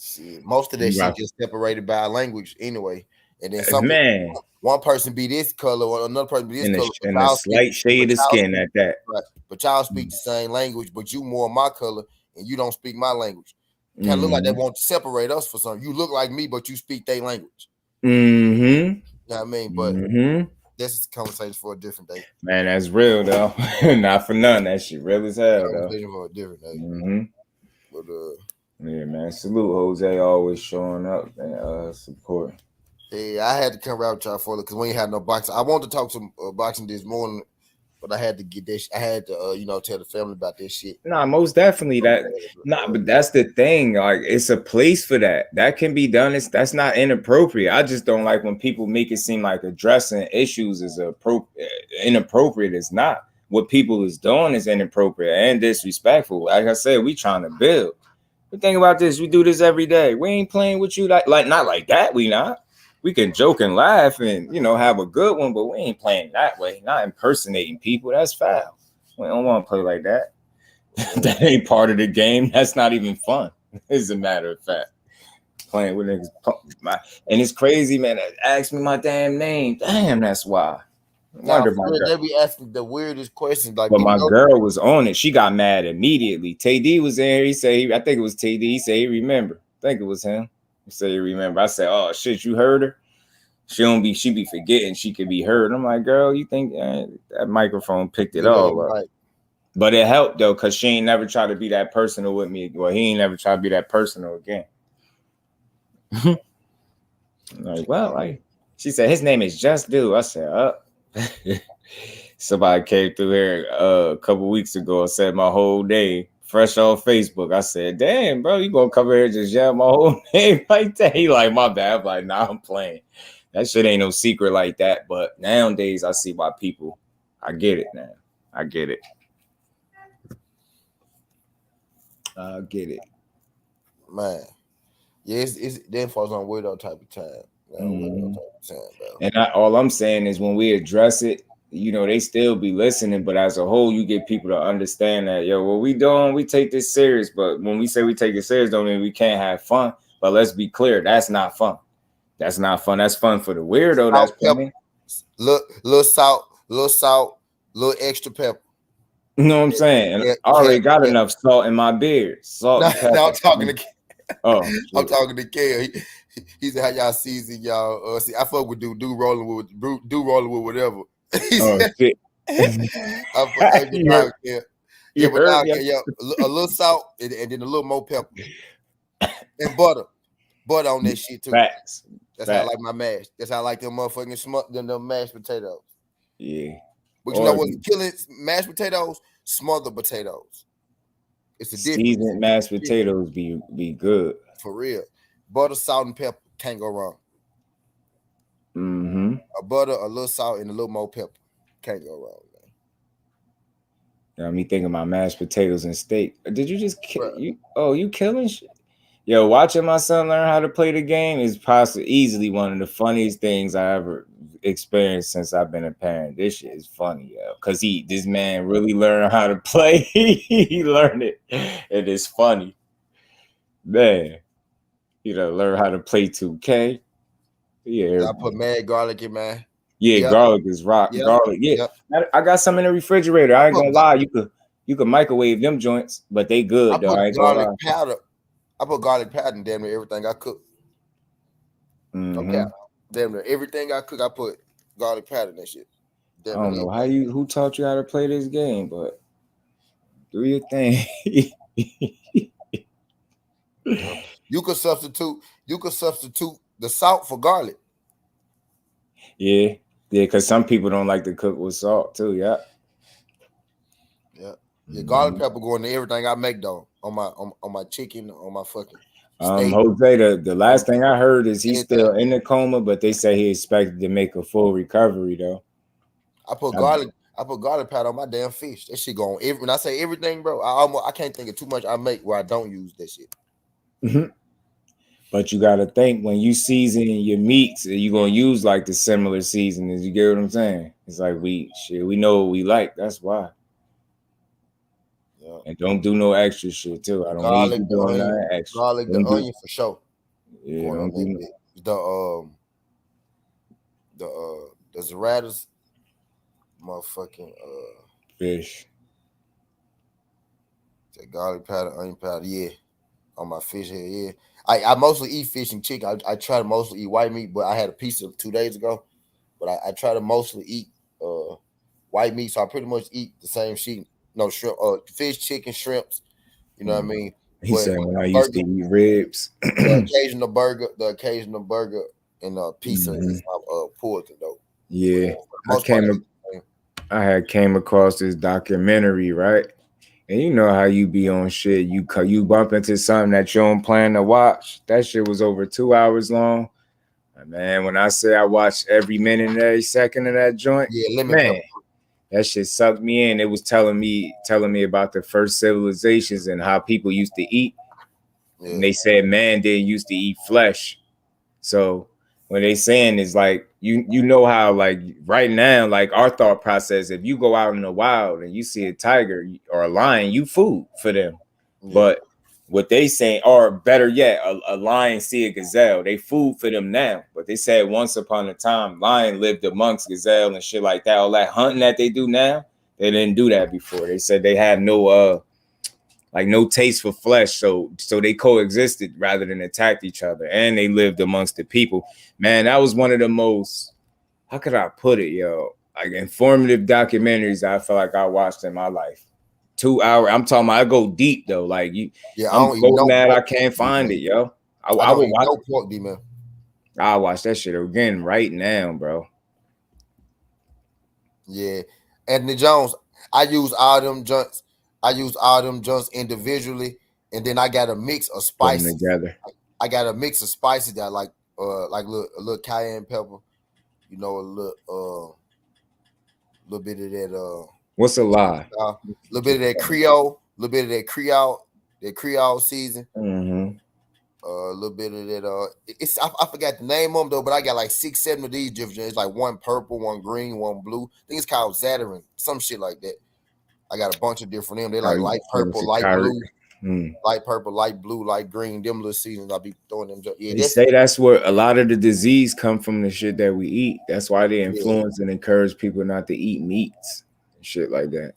Shit, most of that shit just separated by language anyway. And then some Man, one person be this color, or another person be this color. in a slight shade of skin at that. Right. But y'all speak the same language, but you more my color and you don't speak my language. Kind of look like they want to separate us for something. You look like me, but you speak their language. Mm-hmm. You know what I mean? But Mm-hmm. this is a conversation for a different day. Man, that's real though. Not for none. That shit real as hell though. Conversation for a different day. Mm-hmm. But yeah, man. Salute Jose always showing up and support. yeah, I had to come around with y'all for it because we ain't had no boxing. I wanted to talk some boxing this morning, but I had to get this. I had to tell the family about this shit. Nah, most definitely that. Nah, but that's the thing. Like, it's a place for that. That can be done. That's not inappropriate. I just don't like when people make it seem like addressing issues is inappropriate. It's not. What people is doing is inappropriate and disrespectful. Like I said, we trying to build. The thing about this, we do this every day. We ain't playing with you like not like that. We not. We can joke and laugh and have a good one, but we ain't playing that way. Not impersonating people. That's foul. We don't want to play like that. That ain't part of the game. That's not even fun. As a matter of fact, playing with niggas. And it's crazy, man. Ask me my damn name. Damn, that's why. They be asking the weirdest questions. Like, but my girl was on it. She got mad immediately. TD was in here. He said, I think it was TD. He said he remember. I think it was him. He said he remember. I said, oh shit, you heard her? She be forgetting she could be heard. I'm like, girl, you think that microphone picked it all up? Right. But it helped though, because she ain't never tried to be that personal with me. Well, he ain't never tried to be that personal again. She said his name is Just Do. I said, Somebody came through here a couple weeks ago and said my whole name fresh off Facebook. I said, damn, bro, you gonna come here and just yell my whole name like that? He like, my bad. I'm like, nah, I'm playing. That shit ain't no secret like that. But nowadays I see why people, I get it now. I get it. I get it. Man. Yeah, it's them folks on weirdo type of time. And all I'm saying is when we address it, they still be listening, but as a whole, you get people to understand that, what we doing, we take this serious. But when we say we take it serious, don't mean we can't have fun. But let's be clear, that's not fun. That's not fun. That's fun for the weirdo. That's funny. Little salt, little extra pepper. You know what I'm saying? And I already got enough salt in my beard. Salt. Now I'm talking to. I'm talking to Kale. He said, "How y'all season y'all?" See, I fuck with do rolling with whatever. Shit. A little salt and then a little more pepper and butter on that shit too. Facts. That's how I like my mash. That's how I like them motherfucking them mashed potatoes. Yeah. But you know what's killing mashed potatoes? Smothered potatoes. It's a difference. Seasoned mashed potatoes be good. For real. Butter, salt, and pepper. Can't go wrong. Mm-hmm. A butter, a little salt, and a little more pepper. Can't go wrong, man. Me thinking about mashed potatoes and steak. Did you just kill you? Oh, you killing shit? Yo, watching my son learn how to play the game is possibly easily one of the funniest things I ever experienced since I've been a parent. This shit is funny, yo. Cause this man really learned how to play. He learned it. It is funny. Man. Learn how to play 2K. Yeah. I put mad garlic in, man. Yeah, garlic is rock. Yep. Garlic. Yeah. Yep. I got some in the refrigerator. I ain't gonna lie. You could microwave them joints, but they good though. I ain't garlic powder. I put garlic powder in damn near everything I cook. Mm-hmm. Okay. Damn near everything I cook, I put garlic powder in that shit. I don't know who taught you how to play this game, but do your thing. You could substitute the salt for garlic. Yeah, because some people don't like to cook with salt too. Yeah. Garlic pepper going to everything I make though. On my chicken, on my fucking steak. Jose, the last thing I heard is he's still in the coma, but they say he expected to make a full recovery though. I put garlic. I put garlic powder on my damn fish. That shit go on when I say everything, bro. I can't think of too much I make where I don't use that shit. But you gotta think when you season your meats, you're gonna use like the similar seasonings. You get what I'm saying? It's like we know what we like. That's why. Yeah. And don't do no extra shit too. I don't need you doing that extra. Garlic, the onion for sure. Yeah, Going don't on do that bit. The Zeratas, motherfucking fish. the garlic powder, onion powder, yeah. On my fish head, yeah. I mostly eat fish and chicken. I try to mostly eat white meat, but I had a pizza 2 days ago. But I try to mostly eat white meat, so I pretty much eat the same shit. No shrimp, fish, chicken, shrimps. You know what I mean? He But said when I used burger, to eat ribs. the occasional burger, and pizza is my poison though. Yeah, But for the most part, I had came across this documentary, right? And you know how you be on shit. You bump into something that you don't plan to watch. That shit was over 2 hours long. And man, when I say I watched every minute and every second of that joint, yeah, lemon man, pepper. that shit sucked me in. It was telling me about the first civilizations and how people used to eat. Yeah. And they said man didn't used to eat flesh. So what they saying is like you know how like right now, like our thought process, if you go out in the wild and you see a tiger or a lion, you food for them. Yeah. But what they saying, or better yet, a lion see a gazelle, they food for them now. But they said once upon a time, lion lived amongst gazelle and shit like that. All that hunting that they do now, they didn't do that before. They said they had no like no taste for flesh, so they coexisted rather than attacked each other, and they lived amongst the people. Man, that was one of the most, how could I put it, yo, like informative documentaries I feel like I watched in my life. 2 hours. I'm talking about I go deep though. Like Yeah, I I'm don't eat so no mad I pork, can't find man. it, yo. I I don't would eat watch. no pork, man. I'll watch that shit again right now, bro. Yeah, Anthony Jones. I use all them junks. I use all them junks individually, and then I got a mix of Put them spices. together. I got a mix of spices that I like a little cayenne pepper, you know, little bit of that What's a lie? a little bit of that Creole, that Creole season. Mm-hmm. A little bit of that. I forgot the name of them though, but I got like 6, 7 of these different. It's like one purple, one green, one blue. I think it's called Zatarin, some shit like that. I got a bunch of different them. They like light purple, light blue, light purple, light blue, light green. Them little seasons, I'll be throwing them. Yeah, They say that's where a lot of the disease come from, the shit that we eat. That's why they influence and encourage people not to eat meats and shit like that.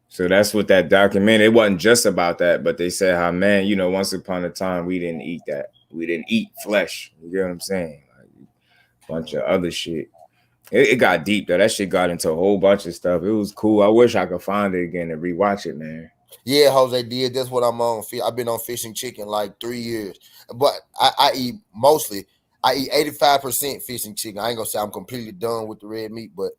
So that's what that document. It wasn't just about that, but they said how, man, you know, once upon a time we didn't eat that. We didn't eat flesh. You get what I'm saying? Like a bunch of other shit. It got deep though. That shit got into a whole bunch of stuff. It was cool. I wish I could find it again and rewatch it, man. Yeah, Jose did. That's what I'm on. I've been on fishing chicken like 3 years, but I eat mostly. I eat 85% fish and chicken. I ain't gonna say I'm completely done with the red meat, but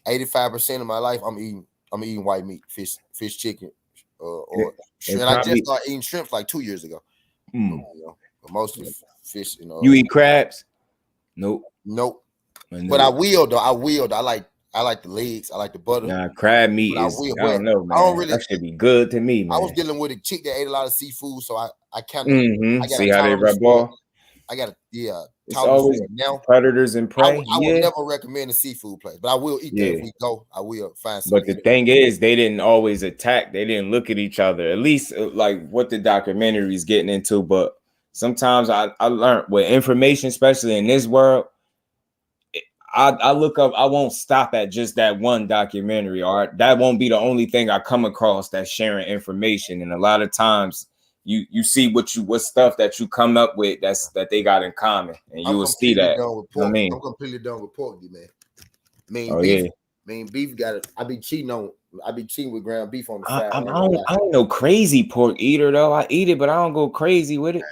85% of my life I'm eating white meat, fish, chicken, or shrimp. And I just started eating shrimp like 2 years ago. But mostly fish. You eat crabs? Nope. But I will though. I like the legs. I like the butter. Nah, crab meat is. I don't know, man. I don't really. That should be good to me, man. I was dealing with a chick that ate a lot of seafood, so I kind of I got see how they rub off. I got it's always now predators and prey. I would never recommend a seafood place, but I will eat there if we go. I will find something. But the thing is, they didn't always attack. They didn't look at each other. At least like what the documentary is getting into. But sometimes I learned with information, especially in this world. I look up. I won't stop at just that one documentary, or that won't be the only thing I come across that's sharing information. And a lot of times, you see what stuff that you come up with that they got in common, and you will see that. I'm completely done with pork, man. Beef got it. I be cheating with ground beef on the side. I don't know crazy pork eater though. I eat it, but I don't go crazy with it.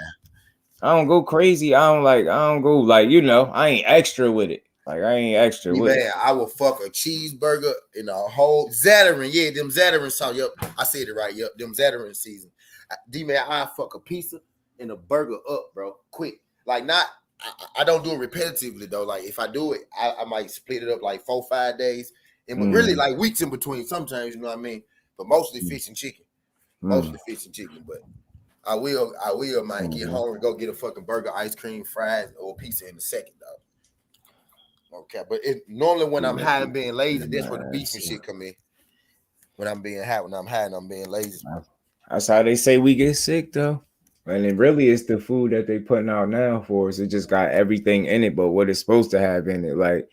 I don't go crazy. I don't go like, you know, I ain't extra with it. Like I ain't extra with it. I will fuck a cheeseburger in a whole Zatarin. Yeah, them Zatarin sauce. Yep, I said it right. Yep, them Zatarin season. D-man, I fuck a pizza and a burger up, bro. Quick. Like I don't do it repetitively though. Like if I do it, I might split it up like 4-5 days. and really like weeks in between sometimes, you know what I mean? But mostly fish and chicken. Mostly fish and chicken. But I will, man, get home and go get a fucking burger, ice cream, fries, or a pizza in a second, dog. Okay, but normally when I'm high and being lazy, that's where the beef and shit come in. When I'm being high, when I'm high and I'm being lazy. That's how they say we get sick, though. And it really is the food that they putting out now for us. It just got everything in it, but what it's supposed to have in it. Like,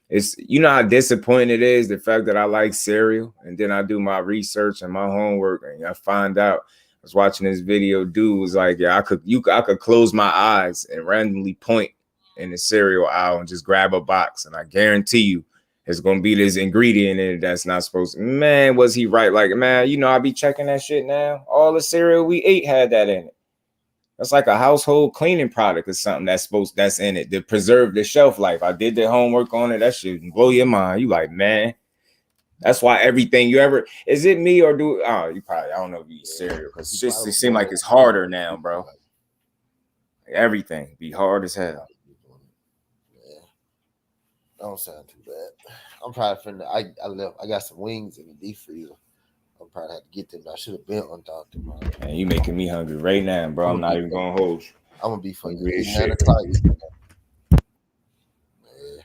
it's, you know how disappointing it is, the fact that I like cereal, and then I do my research and my homework, and I find out. I was watching this video. Dude was like, "Yeah, I could close my eyes and randomly point in the cereal aisle and just grab a box, and I guarantee you, it's gonna be this ingredient in it that's not supposed to." Man, was he right? Like, man, you know, I be checking that shit now. All the cereal we ate had that in it. That's like a household cleaning product or something that's in it to preserve the shelf life. I did the homework on it. That shit blow your mind. You like, man. That's why everything you ever, is it me or you probably, I don't know if you eat cereal, because it seems like it's harder now, bro. Everything be hard as hell. Yeah. Don't sound too bad. I'm probably finna, I got some wings in the deep freezer. I'm probably have to get them. I should have been on top tomorrow. Man, you making me hungry right now, bro. I'm not even gonna hold you. I'm gonna be fucking 9 o'clock. Yeah.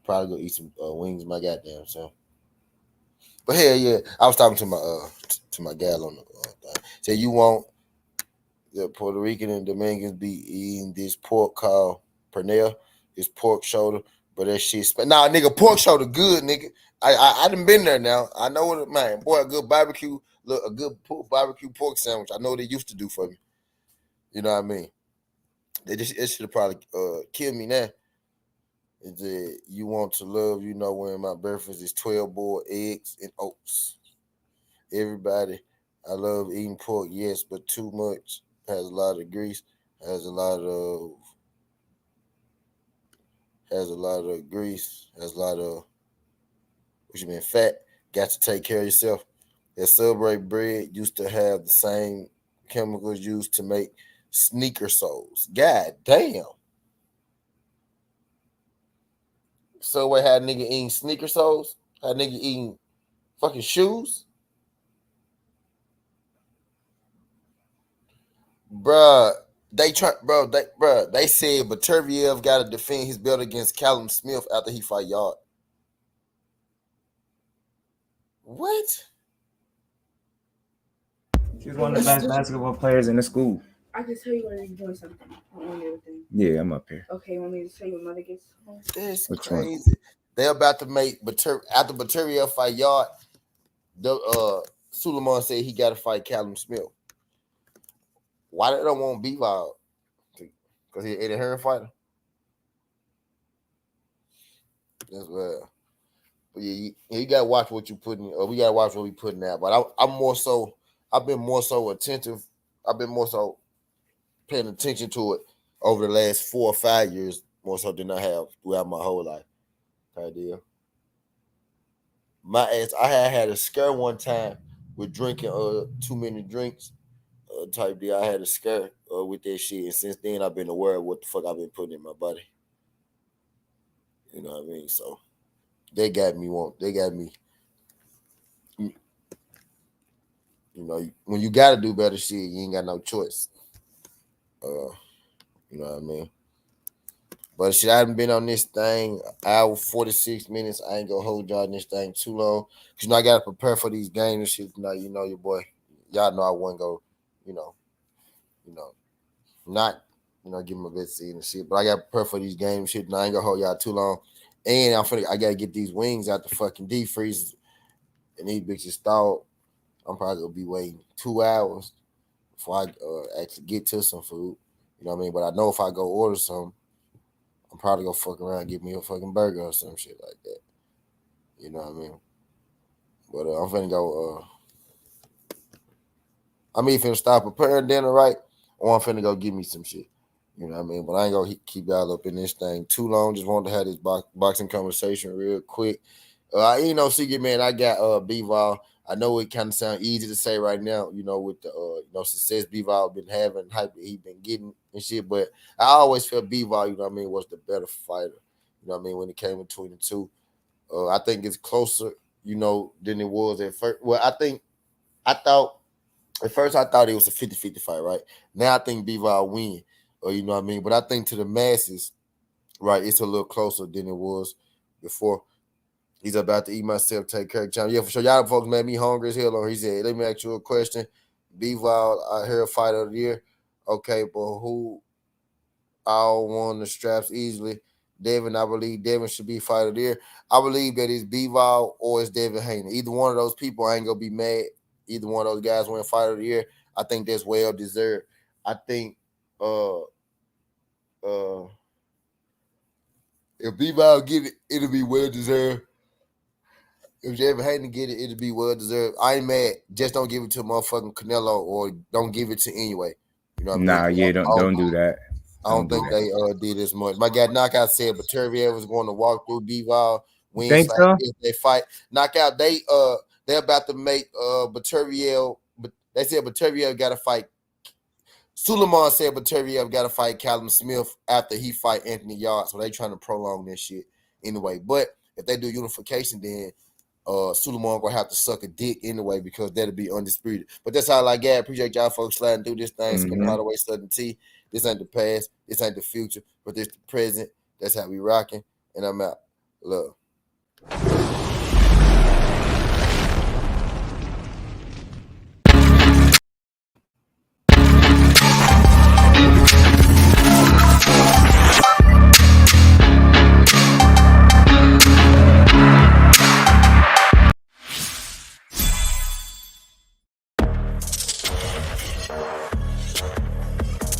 Probably go eat some wings, my goddamn self. But hell yeah, I was talking to my gal on the thing. Said you want the Puerto Rican and Dominicans be eating this pork called pernil, this pork shoulder, but that shit. Nah, nigga, pork shoulder good, nigga. I done been there now. I know what, man. Boy, a good barbecue, a good barbecue pork sandwich. I know what they used to do for me. You know what I mean? It should have probably killed me now. Is that you want to love, you know, when my breakfast is 12 boiled eggs and oats. Everybody, I love eating pork, yes, but too much has a lot of grease, has a lot of what you mean fat. Got to take care of yourself. That Subway bread used to have the same chemicals used to make sneaker soles. God damn. Subway had a nigga eating sneaker soles, had a nigga eating fucking shoes. Bruh, they said Beterbeiv got to defend his belt against Callum Smith after he fight Yard. What? She's one of the best basketball players in the school. I can tell you when you're doing something on everything. Yeah, I'm up here. Okay, you want me to tell you when mother gets home? That's crazy. They're about to make after Beterbeiv fight Yard. Suleiman said he got to fight Callum Smith. Why they don't want Bivol? Because he's an Eddie Hearn fighter. As well. But yeah, you gotta watch what you put in, or we gotta watch what we putting out. But I've been more so attentive. I've been more so paying attention to it over the last 4 or 5 years, more so than I have throughout my whole life. Idea. My ass, I had a scare one time with drinking too many drinks. Type deal. I had a scare with that shit, and since then I've been aware of what the fuck I've been putting in my body. You know what I mean? So they got me. You know, when you gotta do better shit, you ain't got no choice. You know what I mean? But shit, I haven't been on this thing hour 46 minutes. I ain't gonna hold y'all in this thing too long. Cause I gotta prepare for these games and shit. You know your boy. Y'all know I wouldn't go, not give my best seed and shit. But I gotta prepare for these games and shit. And I ain't gonna hold y'all too long. And I gotta get these wings out the fucking deep freeze. And these bitches thawed. I'm probably gonna be waiting 2 hours before I actually get to some food. You know what I mean? But I know if I go order some, I'm probably gonna fuck around and get me a fucking burger or some shit like that. You know what I mean? But I'm finna go. I'm either finna stop preparing dinner right, or I'm finna go get me some shit. You know what I mean? But I ain't gonna keep y'all up in this thing too long. Just wanted to have this boxing conversation real quick. Secret man, I got Bivol. I know it kind of sounds easy to say right now, with the success Bivol been having, hype he been getting and shit. But I always felt Bivol, was the better fighter. You know what I mean? When it came between the two. I think it's closer, than it was at first. Well, I thought at first I thought it was a 50-50 fight, right? Now I think Bivol win, or you know what I mean. But I think to the masses, right, it's a little closer than it was before. He's about to eat myself, take care of John. Yeah, for sure. Y'all folks made me hungry as hell. He said, "Let me ask you a question. Bivol, I hear a fight of the year. Okay, but who all won the straps easily? Devin, I believe Devin should be fight of the year. I believe that it's Bivol or it's Devin Haney. Either one of those people, I ain't gonna be mad. Either one of those guys win fight of the year. I think that's well deserved. I think if Bivol get it, it'll be well deserved. If Devin Haney get it, it'll be well deserved. I ain't mad. Just don't give it to motherfucking Canelo or don't give it to anyway. You know what I mean? Nah, yeah, don't do that. I don't think they did as much. My guy Knockout said Beterbeiv was going to walk through Bivol, win Think so? if they fight. Knockout, they're about to make Beterbeiv, but they said Beterbeiv got to fight. Suleiman said Beterbeiv got to fight Callum Smith after he fight Anthony Yarde. So they trying to prolong this shit anyway. But if they do unification, then Suleiman gonna have to suck a dick anyway because that'll be undisputed. But that's all I got. Appreciate y'all folks sliding through this thing. Coming all the way Southerntea. This ain't the past. This ain't the future. But this the present. That's how we rocking. And I'm out. Love.